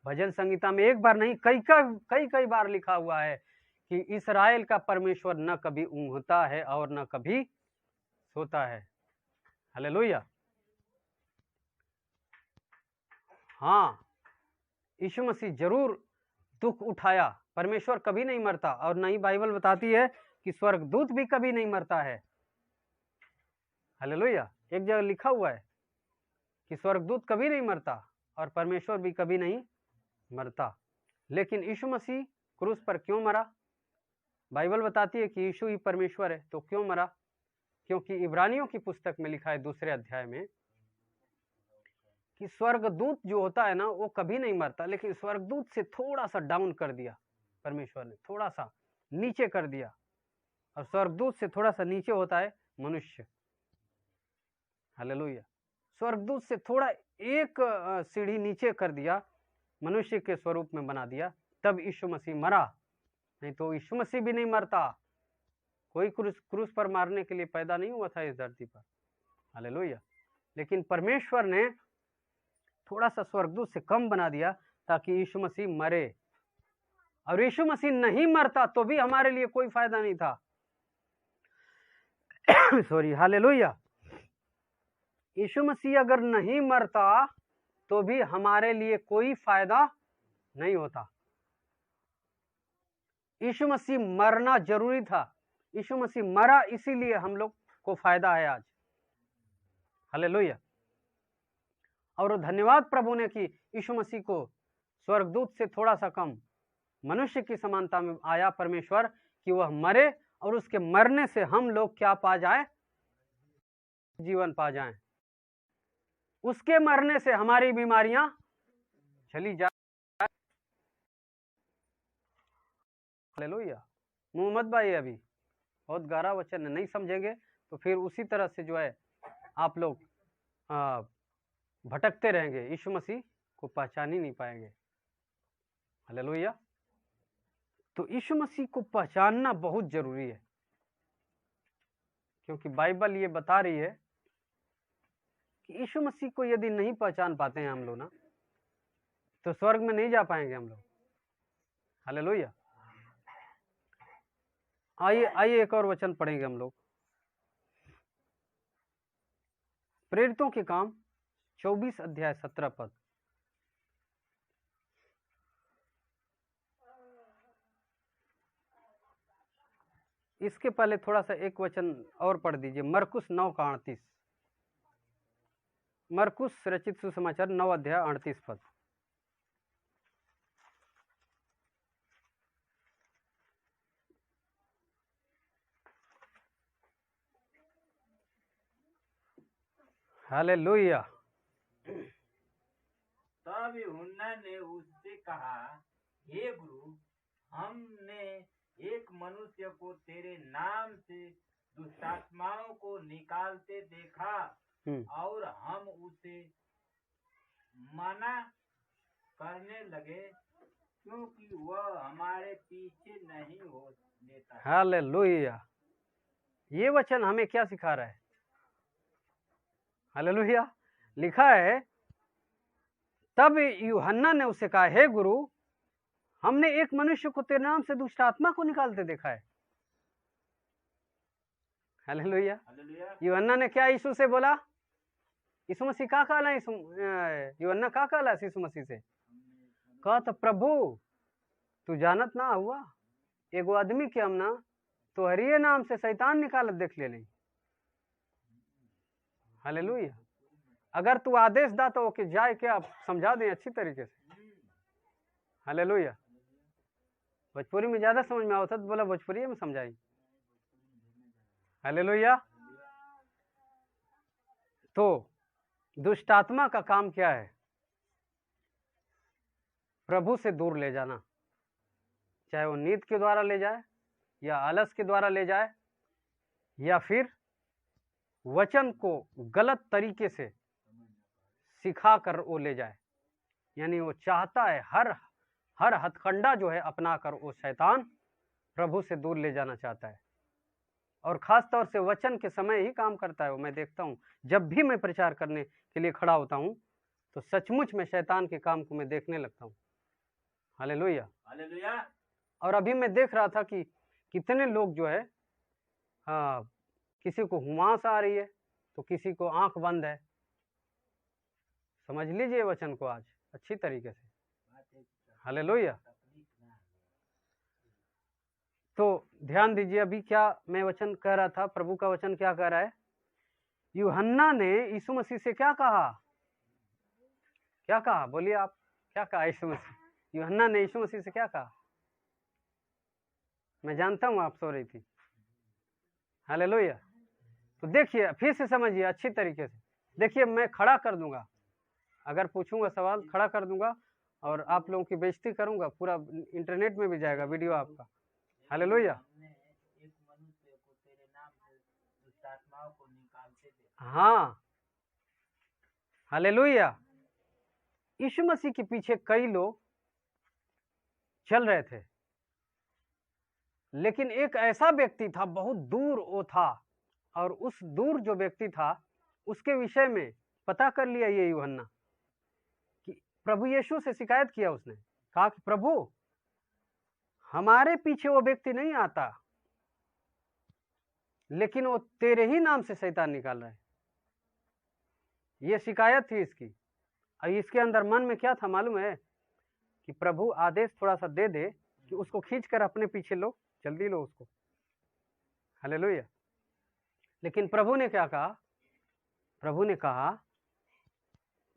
भजन संगीता में एक बार नहीं, कई बार लिखा हुआ है कि इस्राएल का परमेश्वर न कभी ऊँघता है और न कभी सोता है। हालेलुया। हाँ, यीशु मसीह जरूर दुख उठाया। परमेश्वर कभी नहीं मरता, और नहीं बाइबल बताती है कि स्वर्गदूत भी कभी नहीं मरता है। हालेलुया। एक जगह लिखा हुआ है कि स्वर्गदूत कभी नहीं मरता और परमेश्वर भी कभी नहीं मरता। लेकिन यीशु मसीह क्रूस पर क्यों मरा? बाइबल बताती है कि यीशु ही परमेश्वर है, तो क्यों मरा? क्योंकि इब्रानियों की पुस्तक में लिखा है 2 अध्याय में कि स्वर्गदूत जो होता है ना, वो कभी नहीं मरता, लेकिन स्वर्गदूत से थोड़ा सा डाउन कर दिया परमेश्वर ने, थोड़ा सा नीचे कर दिया। और स्वर्गदूत से थोड़ा सा नीचे होता है मनुष्य। हालेलुया। स्वर्गदूत से थोड़ा एक सीढ़ी नीचे कर दिया, मनुष्य के स्वरूप में बना दिया, तब यीशु मसीह मरा। नहीं तो यीशु मसीह भी नहीं मरता। कोई क्रूस पर मारने के लिए पैदा नहीं हुआ था इस धरती पर। हालेलुया। लेकिन परमेश्वर ने थोड़ा सा स्वर्गदूत से कम बना दिया ताकि यीशु मसीह मरे। और यीशु मसीह नहीं मरता तो भी हमारे लिए कोई फायदा नहीं था। सॉरी। हालेलुया। यीशु मसीह अगर नहीं मरता तो भी हमारे लिए कोई फायदा नहीं होता। यीशु मसीह मरना जरूरी था। यीशु मसीह मरा, इसीलिए हम लोग को फायदा है आज। हालेलुया। और धन्यवाद प्रभु ने कि यीशु मसीह को स्वर्गदूत से थोड़ा सा कम मनुष्य की समानता में आया परमेश्वर, कि वह मरे और उसके मरने से हम लोग क्या पा जाए? जीवन पा जाएं। उसके मरने से हमारी बीमारियां चली जाए। हालेलुया। मुंह मत बाइए, अभी बहुत गहरा वचन नहीं समझेंगे तो फिर उसी तरह से जो है आप लोग भटकते रहेंगे, यीशु मसीह को पहचान ही नहीं पाएंगे। हालेलुया। तो यीशु मसीह को पहचानना बहुत जरूरी है, क्योंकि बाइबल ये बता रही है कि यीशु मसीह को यदि नहीं पहचान पाते हैं हम लोग ना, तो स्वर्ग में नहीं जा पाएंगे हम लोग। हालेलुया। आइए एक और वचन पढ़ेंगे हम लोग। प्रेरितों के काम 24 अध्याय 17 पद। इसके पहले थोड़ा सा एक वचन और पढ़ दीजिए, मरकुस 9 का 38। मरकुस रचित सुसमाचार 9 अध्याय 38 पद। हालेलुया। तब यूहन्ना ने उससे कहा, हे गुरु, हमने एक मनुष्य को तेरे नाम से दुष्टात्माओं को निकालते देखा और हम उसे मना करने लगे क्योंकि वह हमारे पीछे नहीं हो लेता है। हालेलुया। ये वचन हमें क्या सिखा रहा है? हालेलुया। लिखा है, तब यूहन्ना ने उसे कहा, हे गुरु, हमने एक मनुष्य को तेरे नाम से दुष्ट आत्मा को निकालते देखा है। हालेलुया। यूहन्ना ने क्या यीशु से बोला? यीशु मसीह का कहला? यूहन्ना का कहला यीशु मसीह से? कहत प्रभु तू जानत ना हुआ एगो आदमी के हम ना तोहरिए नाम से शैतान निकालत देख ले नहीं। हालेलुया। अगर तू आदेश दा तो ओके जाए के आप समझा दें अच्छी तरीके से। हालेलुया। भोजपुरी में ज्यादा समझ में आवता तो बोला भोजपुरी में समझाई। हालेलुया। तो दुष्ट आत्मा का काम क्या है? प्रभु से दूर ले जाना, चाहे वो नींद के द्वारा ले जाए या आलस के द्वारा ले जाए या फिर वचन को गलत तरीके से सिखा कर वो ले जाए। यानी वो चाहता है हर हथकंडा जो है अपना कर वो शैतान प्रभु से दूर ले जाना चाहता है, और खास तौर से वचन के समय ही काम करता है वो। मैं देखता हूँ जब भी मैं प्रचार करने के लिए खड़ा होता हूँ तो सचमुच में शैतान के काम को मैं देखने लगता हूँ। हालेलुया। हालेलुया। और अभी मैं देख रहा था कि कितने लोग जो है किसी को हुमास आ रही है तो किसी को आंख बंद है। समझ लीजिए वचन को आज अच्छी तरीके से। हालेलुया। तो ध्यान दीजिए अभी क्या मैं वचन कह रहा था। प्रभु का वचन क्या कह रहा है? यूहन्ना ने यीशु मसीह से क्या कहा? क्या कहा? बोलिए आप, क्या कहा यीशु मसीह? यूहन्ना ने यीशु मसीह से क्या कहा? मैं जानता हूं आप सो रही थी। हालेलुया। तो देखिए फिर से समझिए अच्छी तरीके से। देखिए मैं खड़ा कर दूंगा, अगर पूछूंगा सवाल खड़ा कर दूंगा और आप लोगों की बेइज्जती करूंगा, पूरा इंटरनेट में भी जाएगा वीडियो आपका। हालेलुया। हाँ, हालेलुया। यीशु मसीह के पीछे कई लोग चल रहे थे, लेकिन एक ऐसा व्यक्ति था, बहुत दूर वो था, और उस दूर जो व्यक्ति था उसके विषय में पता कर लिया ये यूहन्ना कि प्रभु यीशु से शिकायत किया। उसने कहा कि प्रभु हमारे पीछे वो व्यक्ति नहीं आता, लेकिन वो तेरे ही नाम से शैतान निकाल रहा है। ये शिकायत थी इसकी। और इसके अंदर मन में क्या था मालूम है? कि प्रभु आदेश थोड़ा सा दे दे कि उसको खींच कर अपने पीछे लो, जल्दी लो उसको। हालेलुया। लेकिन प्रभु ने क्या कहा? प्रभु ने कहा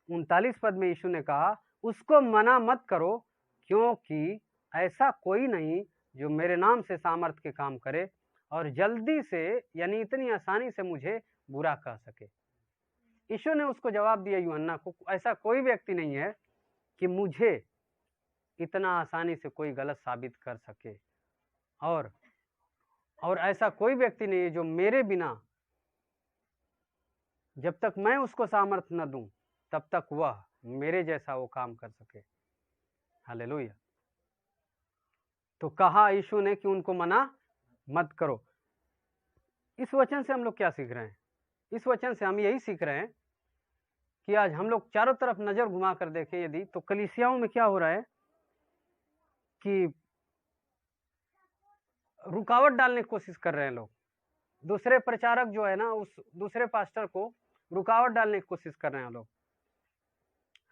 39 पद में यीशु ने कहा उसको मना मत करो, क्योंकि ऐसा कोई नहीं जो मेरे नाम से सामर्थ के काम करे और जल्दी से यानी इतनी आसानी से मुझे बुरा कह सके। यीशु ने उसको जवाब दिया यूहन्ना को, ऐसा कोई व्यक्ति नहीं है कि मुझे इतना आसानी से कोई गलत साबित कर सके, और ऐसा कोई व्यक्ति नहीं है जो मेरे बिना, जब तक मैं उसको सामर्थ न दूं तब तक वह मेरे जैसा वो काम कर सके। हालेलुया। तो कहा यीशु ने कि उनको मना मत करो। इस वचन से हम लोग क्या सीख रहे हैं? इस वचन से हम यही सीख रहे हैं कि आज हम लोग चारों तरफ नजर घुमा कर देखें यदि, तो कलीसियाओं में क्या हो रहा है कि रुकावट डालने की कोशिश कर रहे हैं लोग। दूसरे प्रचारक जो है ना, उस दूसरे पास्टर को रुकावट डालने की कोशिश कर रहे हैं लोग।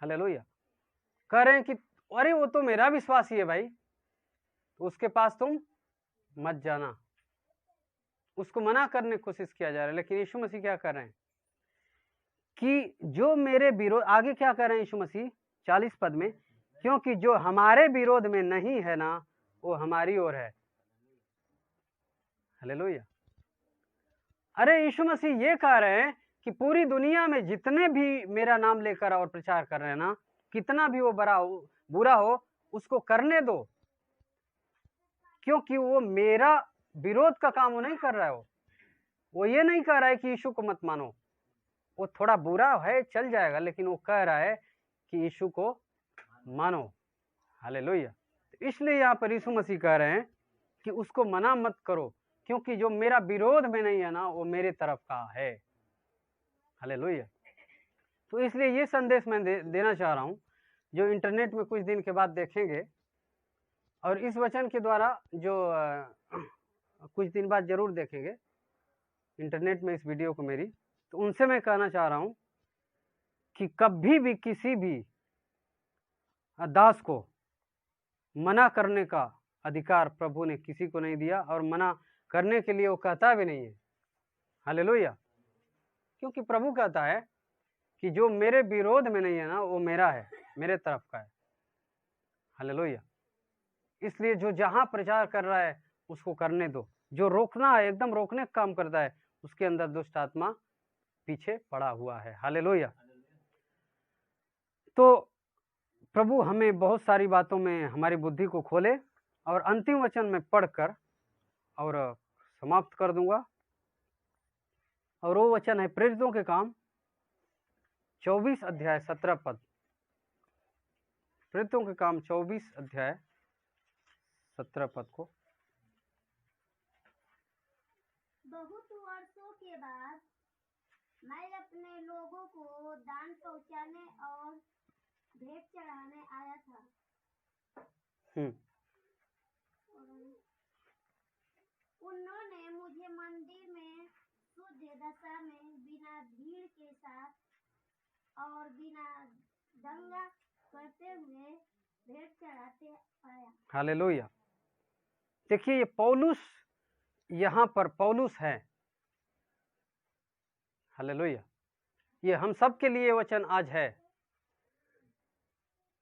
हालेलुया। कह रहे हैं कि अरे वो तो मेरा विश्वासी है भाई, तो उसके पास तुम मत जाना। उसको मना करने की कोशिश किया जा रहा है। लेकिन यीशु मसीह क्या कर रहे हैं कि जो मेरे विरोध, आगे क्या कर रहे हैं यीशु मसीह 40 पद में, क्योंकि जो हमारे विरोध में नहीं है ना वो हमारी ओर है। हालेलुया। अरे यीशु मसीह ये कह रहे हैं कि पूरी दुनिया में जितने भी मेरा नाम लेकर और प्रचार कर रहे हैं ना, कितना भी वो बुरा हो उसको करने दो, क्योंकि वो मेरा विरोध का काम वो नहीं कर रहा है। वो ये नहीं कह रहा है कि यीशु को मत मानो, वो थोड़ा बुरा है चल जाएगा, लेकिन वो कह रहा है कि यीशु को मानो। हालेलुया। इसलिए यहाँ पर यीशु मसीह कह रहे हैं कि उसको मना मत करो, क्योंकि जो मेरा विरोध में नहीं है ना वो मेरे तरफ का है। हालेलुया। तो इसलिए ये संदेश मैं देना चाह रहा हूँ, जो इंटरनेट में कुछ दिन के बाद देखेंगे और इस वचन के द्वारा जो कुछ दिन बाद जरूर देखेंगे इंटरनेट में इस वीडियो को मेरी, तो उनसे मैं कहना चाह रहा हूँ कि कभी भी किसी भी दास को मना करने का अधिकार प्रभु ने किसी को नहीं दिया, और मना करने के लिए वो कहता भी नहीं है। हालेलुया। क्योंकि प्रभु कहता है कि जो मेरे विरोध में नहीं है ना, वो मेरा है, मेरे तरफ का है। हालेलुया। इसलिए जो जहां प्रचार कर रहा है उसको करने दो। जो रोकना है, एकदम रोकने का काम करता है, उसके अंदर दुष्ट आत्मा पीछे पड़ा हुआ है। हालेलुया। तो प्रभु हमें बहुत सारी बातों में हमारी बुद्धि को खोले, और अंतिम वचन में पढ़कर और समाप्त कर दूंगा। और वो वचन है प्रेरितों के काम 24 अध्याय 17 पद। प्रेरितों के काम 24 अध्याय 17 पद को। बहुत वर्षों के बाद मैं अपने लोगों को दान पहुंचाने और भेंट चढ़ाने आया था। उन्होंने मुझे मंदिर में शुद्ध दशा में बिना भीड़ के साथ और बिना दंगा करते हुए भेंट चढ़ाते पाया। हालेलुया। देखिए, ये पौलुस, यहाँ पर पौलुस है। हालेलुया। ये हम सब के लिए वचन आज है,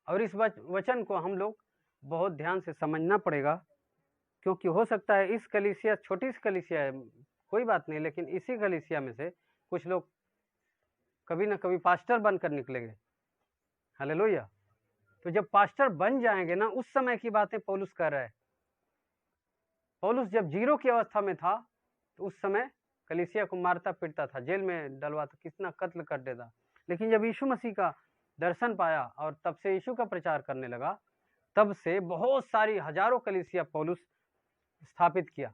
और इस वचन को हम लोग बहुत ध्यान से समझना पड़ेगा, क्योंकि हो सकता है इस कलीसिया, छोटी सी कलीसिया है, कोई बात नहीं, लेकिन इसी कलीसिया में से कुछ लोग कभी ना कभी पास्टर बनकर निकलेंगे। हालेलुया। तो जब पास्टर बन जाएंगे ना, उस समय की बातें पौलुस कर रहा है। पौलुस जब जीरो की अवस्था में था, तो उस समय कलीसिया को मारता पीटता था, जेल में डलवाता, कितना कत्ल कर देता। लेकिन जब यीशु मसीह का दर्शन पाया और तब से यीशु का प्रचार करने लगा, तब से बहुत सारी हजारों कलीसिया पौलुस स्थापित किया।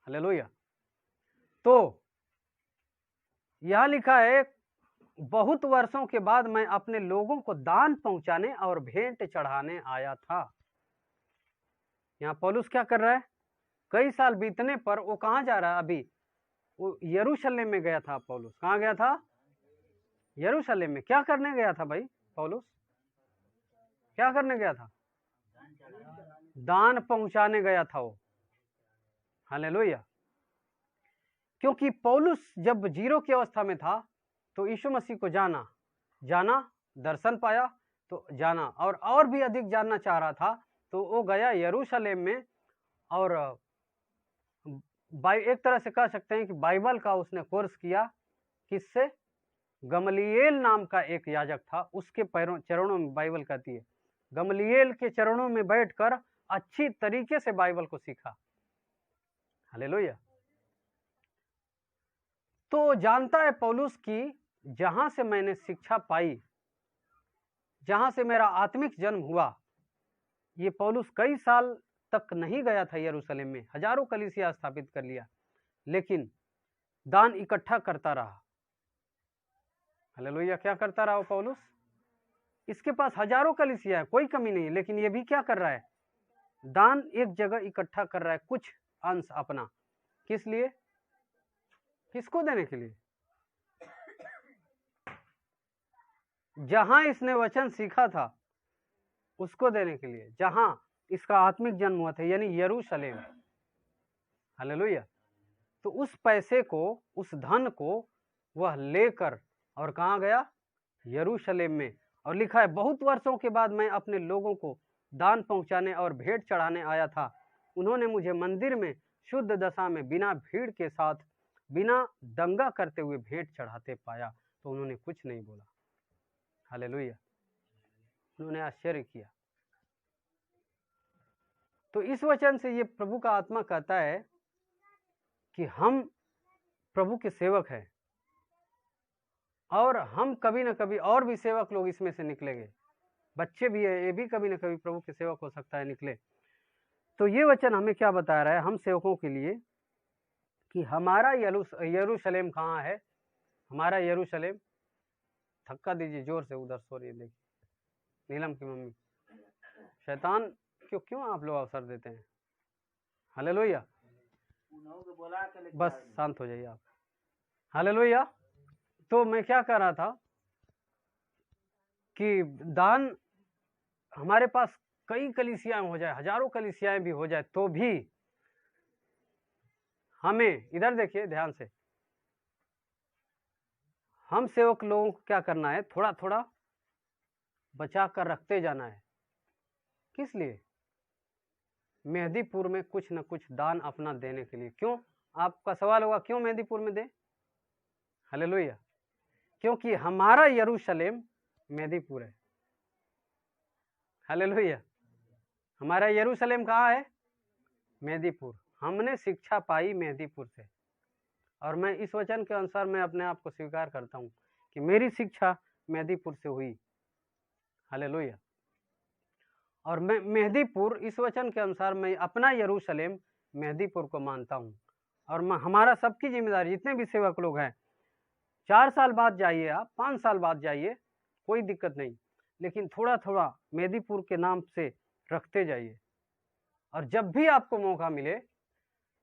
हालेलुया। तो यह लिखा है, बहुत वर्षों के बाद मैं अपने लोगों को दान पहुंचाने और भेंट चढ़ाने आया था। यहाँ पौलुस क्या कर रहा है? कई साल बीतने पर वो कहाँ जा रहा है? अभी वो यरूशलेम में गया था। पौलुस कहाँ गया था? यरूशलेम में। क्या करने गया था भाई पौलुस? क्या करने गया था? दान पहुंचाने गया था वो। हालेलुया। क्योंकि पौलुस जब जीरो की अवस्था में था, तो यीशु मसीह को जाना, दर्शन पाया तो जाना, और भी अधिक जानना चाह रहा था, तो वो गया यरूशलेम में। और एक तरह से कह सकते हैं कि बाइबल का उसने कोर्स किया। किससे? गमलीएल नाम का एक याजक था, उसके चरणों में बाइबल कहती है। गमलीएल के चरणों में बैठकर अच्छी तरीके से बाइबल को सीखा। हालेलुया। तो जानता है पौलुस कि जहां से मैंने शिक्षा पाई, जहां से मेरा आत्मिक जन्म हुआ, ये पौलुस कई साल तक नहीं गया था यरूशलेम में। हजारों कलीसिया स्थापित कर लिया, लेकिन दान इकट्ठा करता रहा। हालेलुया। क्या करता रहा वो पौलुस? इसके पास हजारों कलीसिया है, कोई कमी नहीं, लेकिन ये भी क्या कर रहा है? दान एक जगह इकट्ठा कर रहा है, कुछ अंश अपना। किस लिए? किसको देने के लिए? जहां इसने वचन सीखा था उसको देने के लिए, जहां इसका आत्मिक जन्म हुआ था, यानी यरूशलेम। हालेलुया। तो उस पैसे को, उस धन को वह लेकर और कहाँ गया? यरूशलेम में। और लिखा है, बहुत वर्षों के बाद मैं अपने लोगों को दान पहुंचाने और भेंट चढ़ाने आया था। उन्होंने मुझे मंदिर में शुद्ध दशा में बिना भीड़ के साथ, बिना दंगा करते हुए भेंट चढ़ाते पाया, तो उन्होंने कुछ नहीं बोला। हालेलुया। उन्होंने आश्चर्य किया। तो इस वचन से ये प्रभु का आत्मा कहता है कि हम प्रभु के सेवक हैं, और हम कभी ना कभी और भी सेवक लोग इसमें से निकलेंगे। बच्चे भी है, ये भी कभी ना कभी प्रभु के सेवक हो सकता है निकले। तो ये वचन हमें क्या बता रहा है हम सेवकों के लिए? कि हमारा यरूशलेम कहाँ है? हमारा यरूशलेम, धक्का दीजिए जोर से उधर, सॉरी देखिए नीलम की मम्मी। शैतान क्यों आप लोग अवसर देते हैं? हालेलुया। बस शांत हो जाइए आप। हालेलुया। तो मैं क्या कह रहा था कि दान हमारे पास कई कलीसियाएं हो जाए, हजारों कलीसियाएं भी हो जाए, तो भी हमें, इधर देखिए ध्यान से, हम सेवक लोगों को क्या करना है, थोड़ा थोड़ा बचा कर रखते जाना है। किस लिए? मेहदीपुर में कुछ न कुछ दान अपना देने के लिए। क्यों? आपका सवाल होगा क्यों मेहदीपुर में दे? हालेलुया। क्योंकि हमारा यरूशलेम मेहदीपुर है। हालेलुया। हमारा यरूशलेम कहाँ है? मेहदीपुर। हमने शिक्षा पाई मेहदीपुर से, और मैं इस वचन के अनुसार मैं अपने आप को स्वीकार करता हूँ कि मेरी शिक्षा मेहदीपुर से हुई। हालेलुया। और मैं मेहदीपुर, इस वचन के अनुसार मैं अपना यरूशलेम मेहदीपुर को मानता हूँ। और हमारा सबकी जिम्मेदारी, जितने भी सेवक लोग हैं, 4 साल बाद जाइए आप, 5 साल बाद जाइए, कोई दिक्कत नहीं, लेकिन थोड़ा थोड़ा मेहदीपुर के नाम से रखते जाइए। और जब भी आपको मौका मिले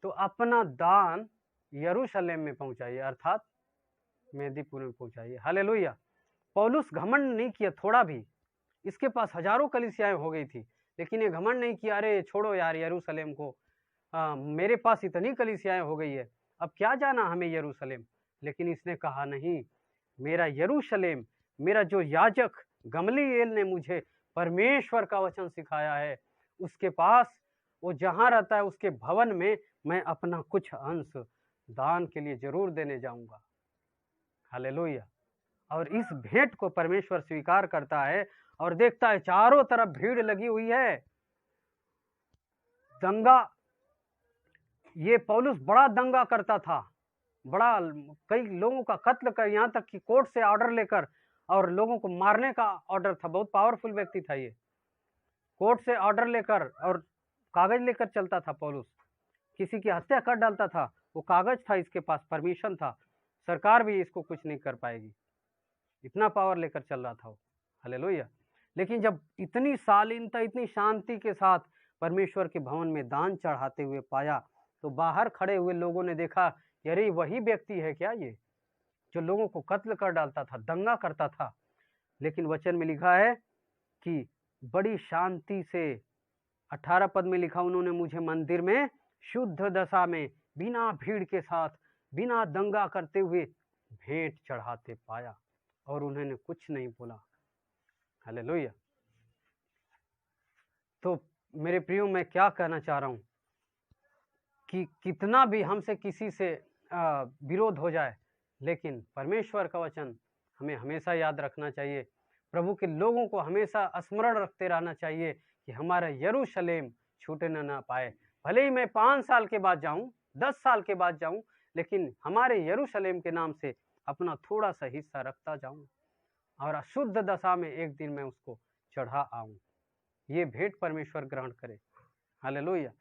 तो अपना दान यरूशलेम में पहुंचाइए, अर्थात मेहदीपुर में पहुंचाइए। हालेलुया। पौलुस घमंड नहीं किया थोड़ा भी। इसके पास हजारों कलीसियाएं हो गई थी, लेकिन ये घमंड नहीं किया, अरे छोड़ो यार यरूशलेम को, मेरे पास इतनी कलीसियाएं हो गई है, अब क्या जाना हमें यरूशलेम। लेकिन इसने कहा नहीं, मेरा यरूशलेम, मेरा जो याजक गमलीएल ने मुझे परमेश्वर का वचन सिखाया है, उसके पास, वो जहां रहता है उसके भवन में मैं अपना कुछ अंश दान के लिए जरूर देने जाऊंगा। हालेलुया। और इस भेंट को परमेश्वर स्वीकार करता है और देखता है चारों तरफ भीड़ लगी हुई है, दंगा। ये पौलुस बड़ा दंगा करता था, बड़ा, कई लोगों का कत्ल कर, यहाँ तक कि कोर्ट से ऑर्डर लेकर और लोगों को मारने का ऑर्डर था। बहुत पावरफुल व्यक्ति था ये, कोर्ट से ऑर्डर लेकर और कागज लेकर चलता था पौलुस, किसी की हत्या कर डालता था, वो कागज था इसके पास, परमिशन था, सरकार भी इसको कुछ नहीं कर पाएगी, इतना पावर लेकर चल रहा था वो। हालेलुया। लेकिन जब इतनी शालीनता, इतनी शांति के साथ परमेश्वर के भवन में दान चढ़ाते हुए पाया, तो बाहर खड़े हुए लोगों ने देखा, अरे वही व्यक्ति है क्या ये, जो लोगों को कत्ल कर डालता था, दंगा करता था। लेकिन वचन में लिखा है कि बड़ी शांति से, 18 पद में लिखा, उन्होंने मुझे मंदिर में शुद्ध दशा में बिना भीड़ के साथ, बिना दंगा करते हुए भेंट चढ़ाते पाया, और उन्होंने कुछ नहीं बोला। हालेलुया। तो मेरे प्रियो, मैं क्या कहना चाह रहा हूं कि कितना भी हमसे किसी से विरोध हो जाए, लेकिन परमेश्वर का वचन हमें हमेशा याद रखना चाहिए। प्रभु के लोगों को हमेशा स्मरण रखते रहना चाहिए कि हमारा यरूशलेम छूटने ना पाए। भले ही मैं 5 साल के बाद जाऊं, 10 साल के बाद जाऊं, लेकिन हमारे यरूशलेम के नाम से अपना थोड़ा सा हिस्सा रखता जाऊं, और अशुद्ध दशा में एक दिन मैं उसको चढ़ा आऊं। ये भेंट परमेश्वर ग्रहण करे। हालेलुया।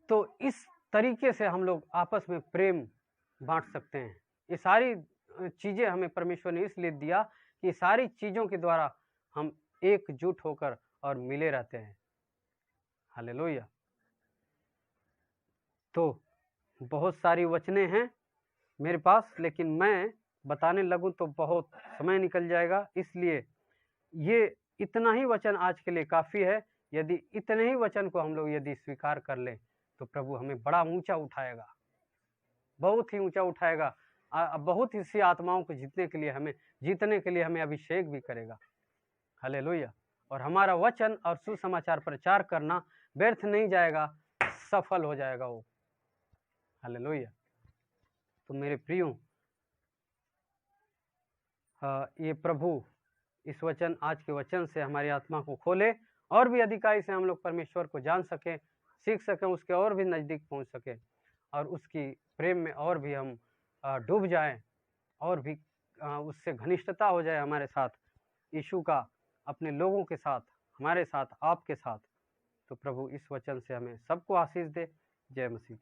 तो इस तरीके से हम लोग आपस में प्रेम बांट सकते हैं। ये सारी चीजें हमें परमेश्वर ने इसलिए दिया कि सारी चीजों के द्वारा हम एकजुट होकर और मिले रहते हैं। हालेलुया। तो बहुत सारी वचनें हैं मेरे पास, लेकिन मैं बताने लगूं तो बहुत समय निकल जाएगा, इसलिए ये इतना ही वचन आज के लिए काफी है। यदि इतने ही वचन को हम लोग यदि स्वीकार कर लें तो प्रभु हमें बड़ा ऊंचा उठाएगा, बहुत ही ऊंचा उठाएगा। बहुत ही सी आत्माओं को जीतने के लिए हमें अभिषेक भी करेगा। हालेलुया। और हमारा वचन और सुसमाचार प्रचार करना व्यर्थ नहीं जाएगा, सफल हो जाएगा वो। हालेलुया। तो मेरे प्रियो, ये प्रभु इस वचन, आज के वचन से हमारी आत्मा को खोले, और भी अधिकाई से हम लोग परमेश्वर को जान सकें, सीख सकें, उसके और भी नज़दीक पहुंच सकें, और उसकी प्रेम में और भी हम डूब जाएं, और भी उससे घनिष्ठता हो जाए हमारे साथ, यीशु का, अपने लोगों के साथ, हमारे साथ, आपके साथ। तो प्रभु इस वचन से हमें सबको आशीष दे। जय मसीह।